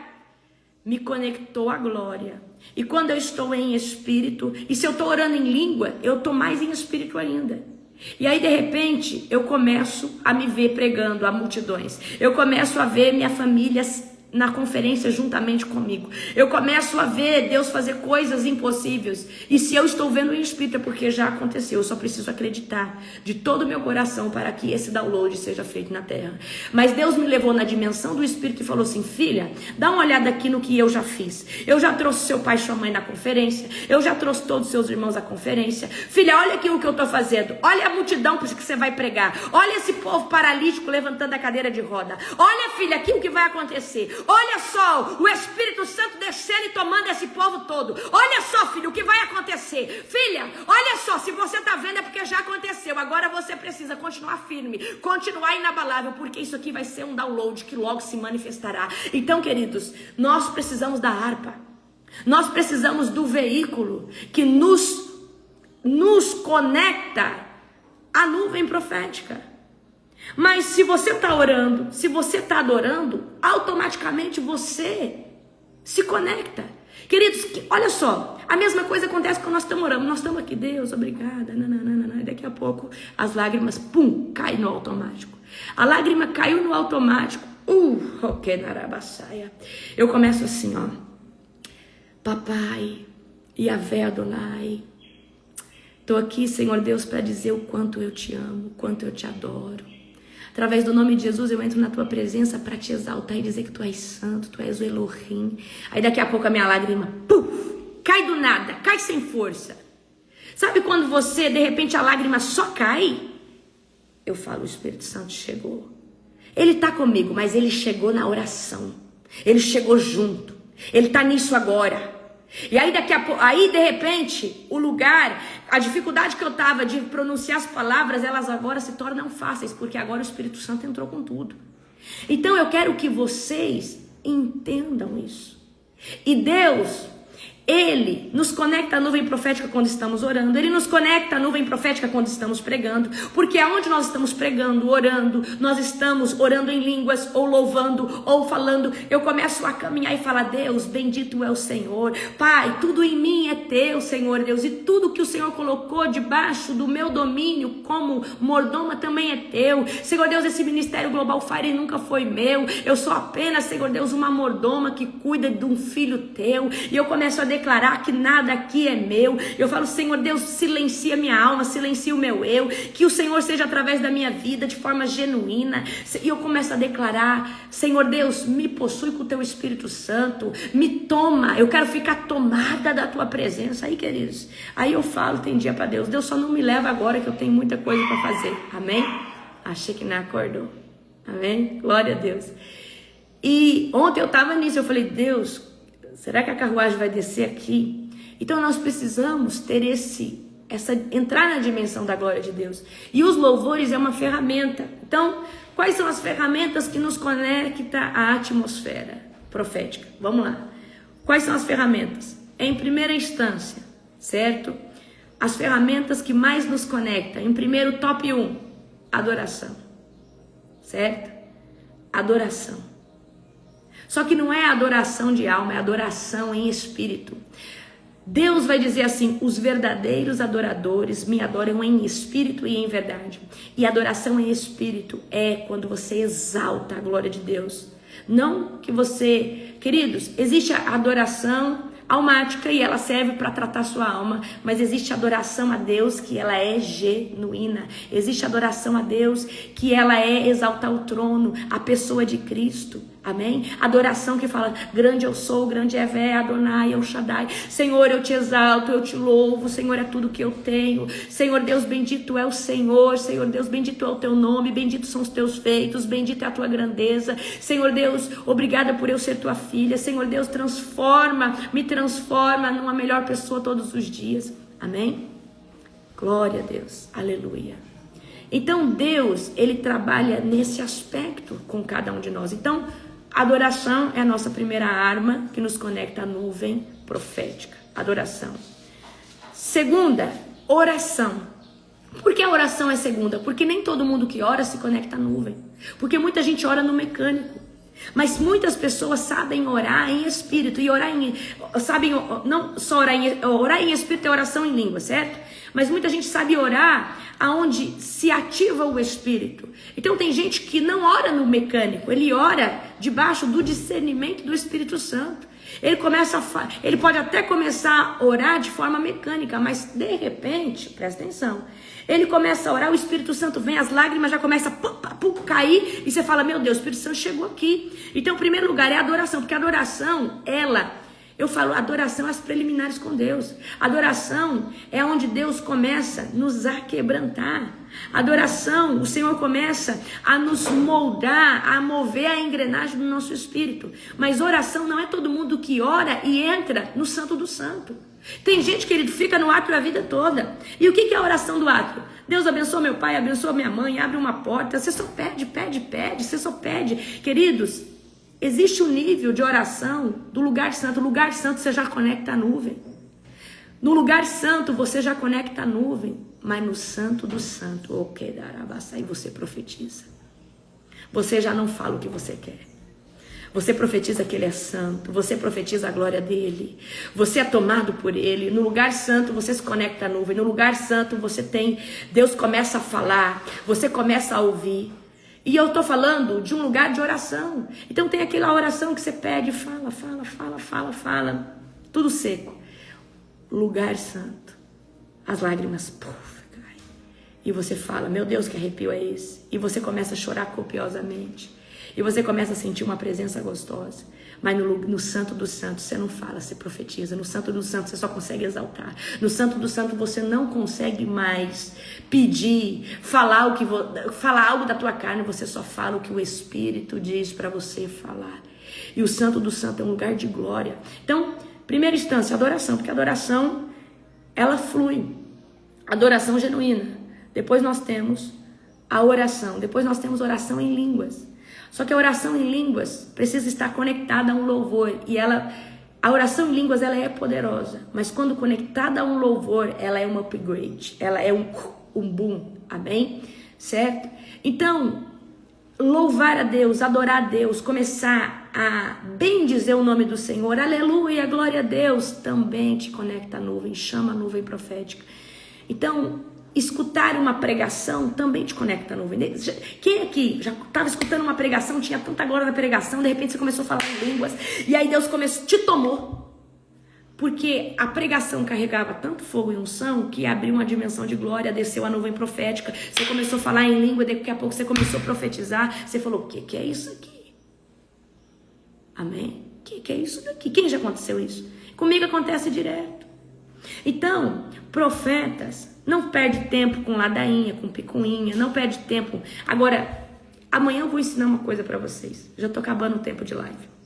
me conectou à glória. E quando eu estou em espírito, e se eu estou orando em língua, eu estou mais em espírito ainda. E aí de repente eu começo a me ver pregando a multidões. Eu começo a ver minha família na conferência juntamente comigo. Eu começo a ver Deus fazer coisas impossíveis. E se eu estou vendo em espírito é porque já aconteceu. Eu só preciso acreditar de todo o meu coração para que esse download seja feito na terra. Mas Deus me levou na dimensão do espírito e falou assim, filha, dá uma olhada aqui no que eu já fiz. Eu já trouxe seu pai e sua mãe na conferência. Eu já trouxe todos os seus irmãos à conferência. Filha, olha aqui o que eu estou fazendo. Olha a multidão que você vai pregar. Olha esse povo paralítico levantando a cadeira de roda. Olha, filha, aqui o que vai acontecer. Olha só, o Espírito Santo descendo e tomando esse povo todo. Olha só, filho, o que vai acontecer. Filha, olha só, se você está vendo é porque já aconteceu. Agora você precisa continuar firme, continuar inabalável, porque isso aqui vai ser um download que logo se manifestará. Então, queridos, nós precisamos da harpa. Nós precisamos do veículo que nos conecta à nuvem profética. Mas se você está orando, se você está adorando, automaticamente você se conecta. Queridos, olha só, a mesma coisa acontece quando nós estamos orando. Nós estamos aqui, Deus, obrigada, e daqui a pouco as lágrimas, pum, caem no automático. A lágrima caiu no automático, eu começo assim, ó. Papai, Yahvé Adonai, estou aqui, Senhor Deus, para dizer o quanto eu te amo, o quanto eu te adoro. Através do nome de Jesus, eu entro na tua presença para te exaltar e dizer que tu és santo, tu és o Elohim. Aí daqui a pouco a minha lágrima, puf, cai do nada, cai sem força. Sabe quando você, de repente, a lágrima só cai? Eu falo, o Espírito Santo chegou. Ele está comigo, mas ele chegou na oração. Ele chegou junto. Ele está nisso agora. E aí daqui a pouco, aí de repente, o lugar, a dificuldade que eu tava de pronunciar as palavras, elas agora se tornam fáceis, porque agora o Espírito Santo entrou com tudo. Então eu quero que vocês entendam isso. E Deus, Ele nos conecta à nuvem profética quando estamos orando. Ele nos conecta à nuvem profética quando estamos pregando. Porque aonde nós estamos pregando, orando, nós estamos orando em línguas, ou louvando, ou falando. Eu começo a caminhar e falar: Deus, bendito é o Senhor. Pai, tudo em mim é teu, Senhor Deus. E tudo que o Senhor colocou debaixo do meu domínio como mordoma também é teu. Senhor Deus, esse Ministério Global Fire nunca foi meu. Eu sou apenas, Senhor Deus, uma mordoma que cuida de um filho teu. E eu começo a declarar que nada aqui é meu. Eu falo: Senhor Deus, silencia minha alma, silencia o meu eu. Que o Senhor seja através da minha vida de forma genuína. E eu começo a declarar: Senhor Deus, me possui com o teu Espírito Santo. Me toma. Eu quero ficar tomada da tua presença. Aí, queridos, aí eu falo, tem dia para Deus: Deus, só não me leva agora que eu tenho muita coisa para fazer. Amém? Achei que não acordou. Amém? Glória a Deus. E ontem eu estava nisso, eu falei: Deus, será que a carruagem vai descer aqui? Então nós precisamos ter entrar na dimensão da glória de Deus. E os louvores é uma ferramenta. Então, quais são as ferramentas que nos conectam à atmosfera profética? Vamos lá. Quais são as ferramentas? Em primeira instância, certo? As ferramentas que mais nos conectam. Em primeiro, top 1, adoração. Certo? Adoração. Só que não é adoração de alma, é adoração em espírito. Deus vai dizer assim: os verdadeiros adoradores me adoram em espírito e em verdade. E adoração em espírito é quando você exalta a glória de Deus. Não que você... Queridos, existe a adoração almática e ela serve para tratar sua alma, mas existe adoração a Deus que ela é genuína. Existe adoração a Deus que ela é exaltar o trono, a pessoa de Cristo. Amém? Adoração que fala: grande eu sou, grande é Vé, Adonai, El Shaddai. Senhor, eu te exalto, eu te louvo. Senhor, é tudo que eu tenho. Senhor Deus, bendito é o Senhor. Senhor Deus, bendito é o teu nome. Bendito são os teus feitos. Bendita é a tua grandeza. Senhor Deus, obrigada por eu ser tua filha. Senhor Deus, me transforma numa melhor pessoa todos os dias. Amém? Glória a Deus. Aleluia. Então Deus, Ele trabalha nesse aspecto com cada um de nós. Então, adoração é a nossa primeira arma que nos conecta à nuvem profética. Adoração. Segunda, oração. Por que a oração é segunda? Porque nem todo mundo que ora se conecta à nuvem. Porque muita gente ora no mecânico. Mas muitas pessoas sabem orar em espírito. E não só orar em espírito é oração em língua, certo? Mas muita gente sabe orar aonde se ativa o espírito. Então tem gente que não ora no mecânico, ele ora debaixo do discernimento do Espírito Santo. Ele pode até começar a orar de forma mecânica, mas de repente, presta atenção, ele começa a orar, o Espírito Santo vem, as lágrimas já começam a cair, e você fala: meu Deus, o Espírito Santo chegou aqui. Então, em primeiro lugar, é a adoração, porque a adoração, eu falo, adoração é as preliminares com Deus. Adoração é onde Deus começa a nos aquebrantar. Adoração, o Senhor começa a nos moldar, a mover a engrenagem do nosso espírito. Mas oração não é todo mundo que ora e entra no Santo do Santo. Tem gente, querido, fica no átrio a vida toda. E o que é a oração do átrio? Deus abençoa meu pai, abençoa minha mãe, abre uma porta. Você só pede, você só pede. Queridos, existe um nível de oração do lugar santo. No lugar santo você já conecta a nuvem. No lugar santo você já conecta a nuvem. Mas no santo do santo, aí você profetiza. Você já não fala o que você quer. Você profetiza que Ele é santo. Você profetiza a glória dEle. Você é tomado por Ele. No lugar santo você se conecta à nuvem. No lugar santo Deus começa a falar. Você começa a ouvir. E eu estou falando de um lugar de oração. Então tem aquela oração que você pede, fala, tudo seco. Lugar santo. As lágrimas, caem. E você fala: meu Deus, que arrepio é esse? E você começa a chorar copiosamente. E você começa a sentir uma presença gostosa. Mas no Santo dos Santos você não fala, você profetiza. No Santo dos Santos você só consegue exaltar. No Santo dos Santos você não consegue mais pedir, falar algo da tua carne. Você só fala o que o Espírito diz para você falar. E o Santo dos Santos é um lugar de glória. Então, primeira instância, adoração. Porque a adoração, ela flui. Adoração genuína. Depois nós temos a oração. Depois nós temos oração em línguas. Só que a oração em línguas precisa estar conectada a um louvor. E ela A oração em línguas, ela é poderosa, mas quando conectada a um louvor, ela é um upgrade, ela é um boom, amém? Certo? Então, louvar a Deus, adorar a Deus, começar a bendizer o nome do Senhor, aleluia, glória a Deus, também te conecta à nuvem, chama a nuvem profética. Então, escutar uma pregação também te conecta à nuvem. Quem aqui já estava escutando uma pregação, tinha tanta glória na pregação, de repente você começou a falar em línguas, e aí Deus te tomou. Porque a pregação carregava tanto fogo e unção que abriu uma dimensão de glória, desceu a nuvem profética, você começou a falar em língua, daqui a pouco você começou a profetizar, você falou, o que é isso aqui? Amém? O que é isso daqui? Quem já aconteceu isso? Comigo acontece direto. Então, profetas, não perde tempo com ladainha, com picuinha, não perde tempo. Agora, amanhã eu vou ensinar uma coisa pra vocês. Já tô acabando o tempo de live.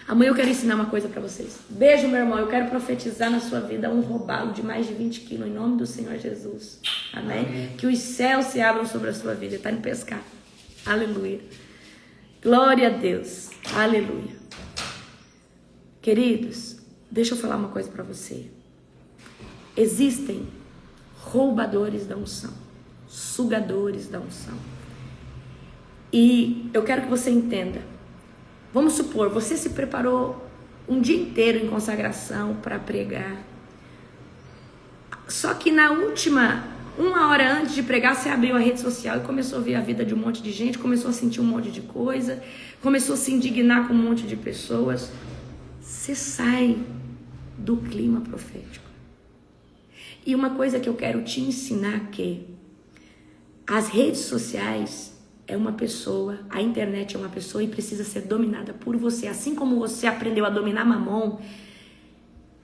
Amanhã eu quero ensinar uma coisa pra vocês. Beijo, meu irmão. Eu quero profetizar na sua vida um robalo de mais de 20 quilos em nome do Senhor Jesus. Amém? Amém. Que os céus se abram sobre a sua vida. Tá indo pescar. Aleluia. Glória a Deus. Aleluia. Queridos, deixa eu falar uma coisa pra você. Existem roubadores da unção, sugadores da unção. E eu quero que você entenda. Vamos supor, você se preparou um dia inteiro em consagração para pregar. Só que na última, uma hora antes de pregar, você abriu a rede social e começou a ver a vida de um monte de gente, começou a sentir um monte de coisa, começou a se indignar com um monte de pessoas. Você sai do clima profético. E uma coisa que eu quero te ensinar é que as redes sociais é uma pessoa, a internet é uma pessoa e precisa ser dominada por você. Assim como você aprendeu a dominar Mamon,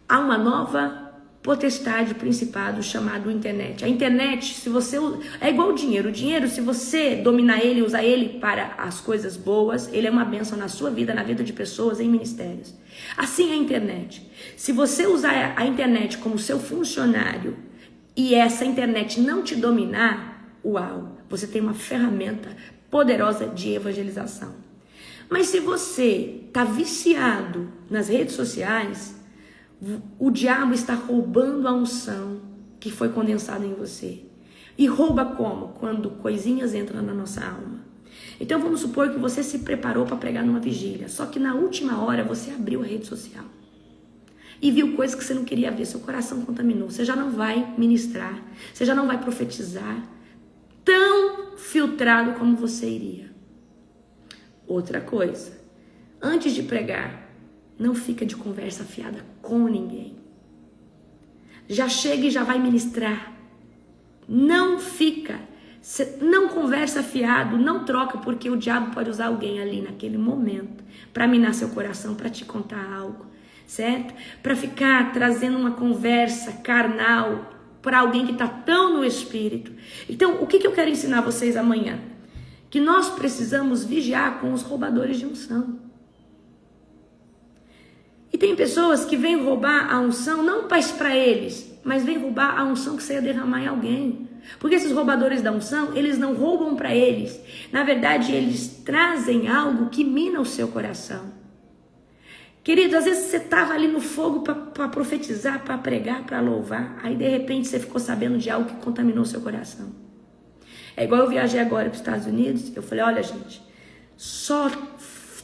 há uma nova potestade, principado chamado internet. A internet, se você é igual o dinheiro. O dinheiro, se você dominar ele, usar ele para as coisas boas, ele é uma bênção na sua vida, na vida de pessoas, em ministérios. Assim é a internet. Se você usar a internet como seu funcionário e essa internet não te dominar, uau, você tem uma ferramenta poderosa de evangelização. Mas se você está viciado nas redes sociais, o diabo está roubando a unção que foi condensada em você. E rouba como? Quando coisinhas entram na nossa alma. Então vamos supor que você se preparou para pregar numa vigília, só que na última hora você abriu a rede social e viu coisas que você não queria ver, seu coração contaminou, você já não vai ministrar, você já não vai profetizar tão filtrado como você iria. Outra coisa, antes de pregar, não fica de conversa fiada com ninguém. Já chega e já vai ministrar. Não fica, não conversa fiado, não troca, porque o diabo pode usar alguém ali naquele momento para minar seu coração, para te contar algo, certo? Para ficar trazendo uma conversa carnal para alguém que está tão no espírito. Então, o que eu quero ensinar vocês amanhã? Que nós precisamos vigiar com os roubadores de unção. E tem pessoas que vêm roubar a unção, não para eles, mas vêm roubar a unção que você ia derramar em alguém. Porque esses roubadores da unção, eles não roubam para eles. Na verdade, eles trazem algo que mina o seu coração. Querido, às vezes você estava ali no fogo para profetizar, para pregar, para louvar. Aí, de repente, você ficou sabendo de algo que contaminou o seu coração. É igual eu viajei agora para os Estados Unidos. Eu falei, olha, gente, só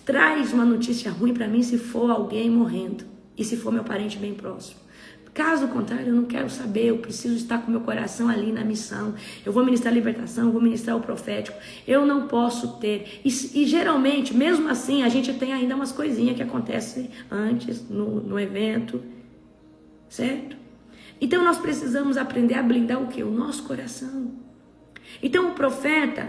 traz uma notícia ruim para mim se for alguém morrendo. E se for meu parente bem próximo. Caso contrário, eu não quero saber. Eu preciso estar com meu coração ali na missão. Eu vou ministrar a libertação, eu vou ministrar o profético. Eu não posso ter. E geralmente, mesmo assim, a gente tem ainda umas coisinhas que acontecem antes, no evento. Certo? Então, nós precisamos aprender a blindar o quê? O nosso coração. Então, o profeta,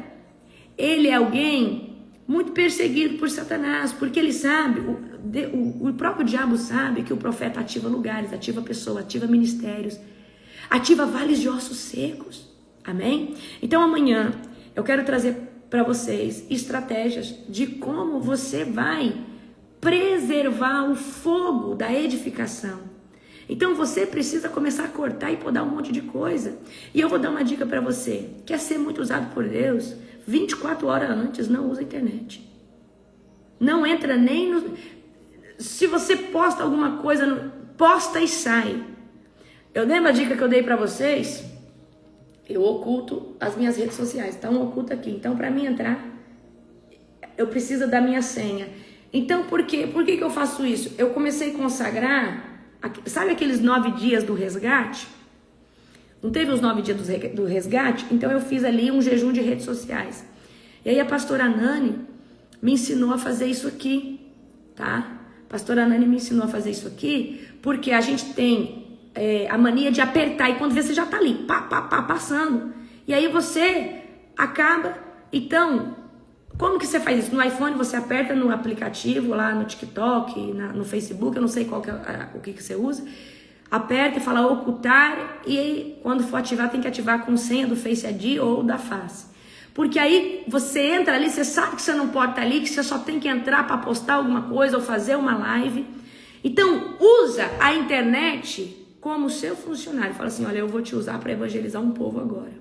ele é alguém muito perseguido por Satanás, porque ele sabe, o próprio diabo sabe que o profeta ativa lugares, ativa pessoas, ativa ministérios, ativa vales de ossos secos, amém? Então amanhã eu quero trazer para vocês estratégias de como você vai preservar o fogo da edificação. Então você precisa começar a cortar e podar um monte de coisa. E eu vou dar uma dica para você, quer ser muito usado por Deus? 24 horas antes, não usa a internet. Não entra nem no... se você posta alguma coisa, posta e sai. Eu lembro a dica que eu dei para vocês? Eu oculto as minhas redes sociais, tá um oculto aqui. Então, para mim entrar, eu preciso da minha senha. Então, por quê? Por que eu faço isso? Eu comecei a consagrar, sabe aqueles 9 dias do resgate? Não teve os 9 dias do resgate? Então, eu fiz ali um jejum de redes sociais. E aí, a pastora Nani me ensinou a fazer isso aqui, tá? A pastora Nani me ensinou a fazer isso aqui, porque a gente tem a mania de apertar, e quando vê, você já tá ali, passando. E aí, você acaba, então... Como que você faz isso? No iPhone você aperta no aplicativo, lá no TikTok, no Facebook, eu não sei qual que o que você usa. Aperta e fala ocultar, e aí, quando for ativar, tem que ativar com senha do Face ID ou da Face. Porque aí você entra ali, você sabe que você não pode estar ali, que você só tem que entrar para postar alguma coisa ou fazer uma live. Então, usa a internet como seu funcionário. Fala assim, olha, eu vou te usar para evangelizar um povo agora.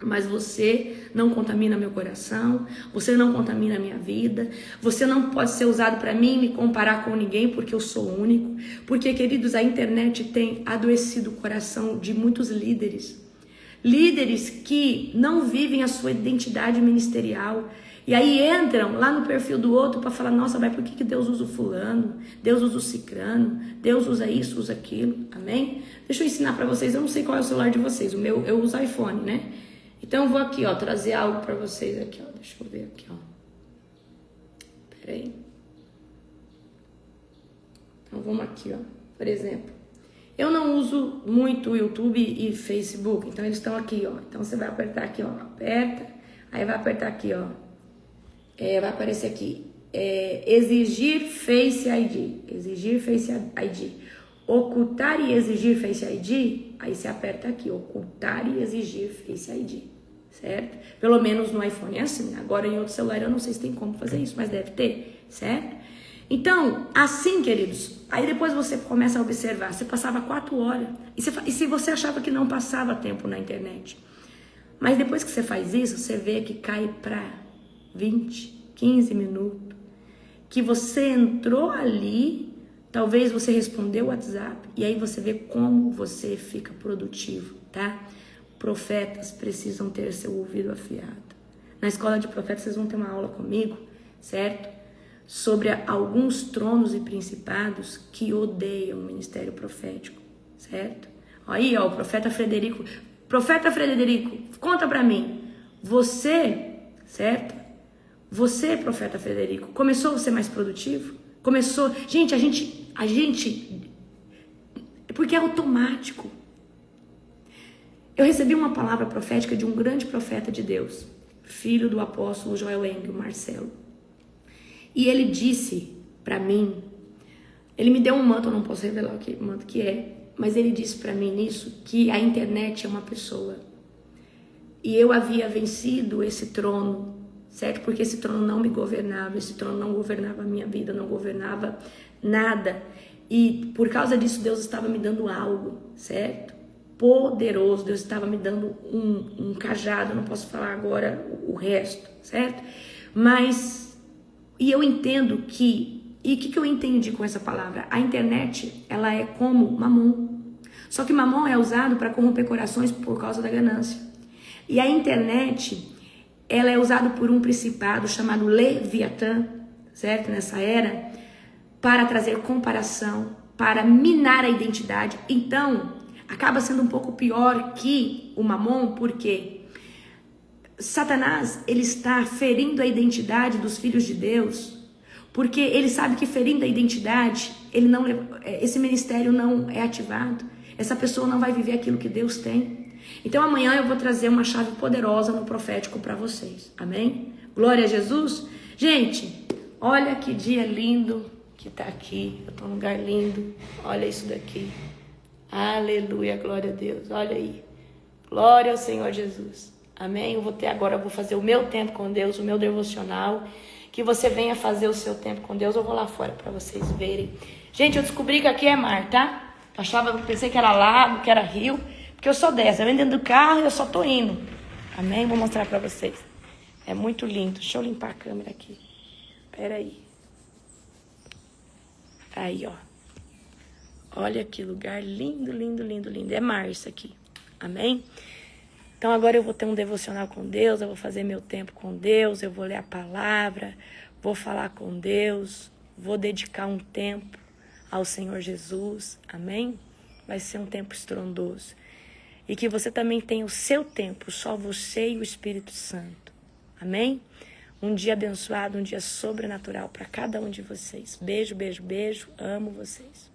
Mas você não contamina meu coração, você não contamina a minha vida, você não pode ser usado para mim me comparar com ninguém porque eu sou único. Porque, queridos, a internet tem adoecido o coração de muitos líderes. Líderes que não vivem a sua identidade ministerial. E aí entram lá no perfil do outro para falar, nossa, mas por que Deus usa o fulano? Deus usa o cicrano? Deus usa isso, usa aquilo? Amém? Deixa eu ensinar para vocês, eu não sei qual é o celular de vocês, o meu, eu uso iPhone, né? Então eu vou aqui, ó, trazer algo para vocês aqui, ó. Deixa eu ver aqui, ó. Pera aí. Então vamos aqui, ó. Por exemplo, eu não uso muito o YouTube e Facebook, então eles estão aqui, ó. Então você vai apertar aqui, ó. Aperta, aí vai apertar aqui, ó. Vai aparecer aqui. Exigir Face ID. Exigir Face ID. Ocultar e exigir Face ID. Aí você aperta aqui, ocultar e exigir Face ID. Certo? Pelo menos no iPhone é assim. Agora em outro celular eu não sei se tem como fazer isso, mas deve ter, certo? Então, assim, queridos, aí depois você começa a observar. Você passava 4 horas e se você achava que não passava tempo na internet, mas depois que você faz isso, você vê que cai para 20, 15 minutos, que você entrou ali, talvez você respondeu o WhatsApp, e aí você vê como você fica produtivo, tá? Profetas precisam ter seu ouvido afiado. Na escola de profetas vocês vão ter uma aula comigo, certo? Sobre alguns tronos e principados que odeiam o ministério profético, certo? Aí, ó, o profeta Frederico. Profeta Frederico, conta pra mim. Você, certo? Você, profeta Frederico, começou a ser mais produtivo? Começou... Gente, a gente... Porque é automático. Eu recebi uma palavra profética de um grande profeta de Deus, filho do apóstolo Joel Engel, Marcelo. E ele disse para mim, ele me deu um manto, eu não posso revelar o que manto que é, mas ele disse para mim nisso que a internet é uma pessoa. E eu havia vencido esse trono, certo? Porque esse trono não me governava, esse trono não governava a minha vida, não governava nada. E por causa disso Deus estava me dando algo, certo? Poderoso, Deus estava me dando um cajado, não posso falar agora o resto, certo? Mas, e eu entendo que, e o que eu entendi com essa palavra? A internet, ela é como mamon, só que mamon é usado para corromper corações por causa da ganância. E a internet, ela é usada por um principado chamado Leviatã, certo? Nessa era, para trazer comparação, para minar a identidade. Então, acaba sendo um pouco pior que o mamon, porque Satanás, ele está ferindo a identidade dos filhos de Deus, porque ele sabe que ferindo a identidade, esse ministério não é ativado, essa pessoa não vai viver aquilo que Deus tem. Então amanhã eu vou trazer uma chave poderosa no profético para vocês, amém? Glória a Jesus. Gente, olha que dia lindo que tá aqui, eu tô num lugar lindo, olha isso daqui. Aleluia, glória a Deus, olha aí, glória ao Senhor Jesus, amém? Eu vou fazer o meu tempo com Deus, o meu devocional, que você venha fazer o seu tempo com Deus. Eu vou lá fora para vocês verem. Gente, eu descobri que aqui é mar, tá? Pensei que era lago, que era rio, porque eu sou dessa, eu venho dentro do carro e eu só tô indo, amém? Vou mostrar para vocês, é muito lindo. Deixa eu limpar a câmera aqui, pera aí. Aí, ó. Olha que lugar lindo, lindo, lindo, lindo. É mar isso aqui. Amém? Então agora eu vou ter um devocional com Deus, eu vou fazer meu tempo com Deus, eu vou ler a palavra, vou falar com Deus, vou dedicar um tempo ao Senhor Jesus. Amém? Vai ser um tempo estrondoso. E que você também tenha o seu tempo, só você e o Espírito Santo. Amém? Um dia abençoado, um dia sobrenatural para cada um de vocês. Beijo, beijo, beijo. Amo vocês.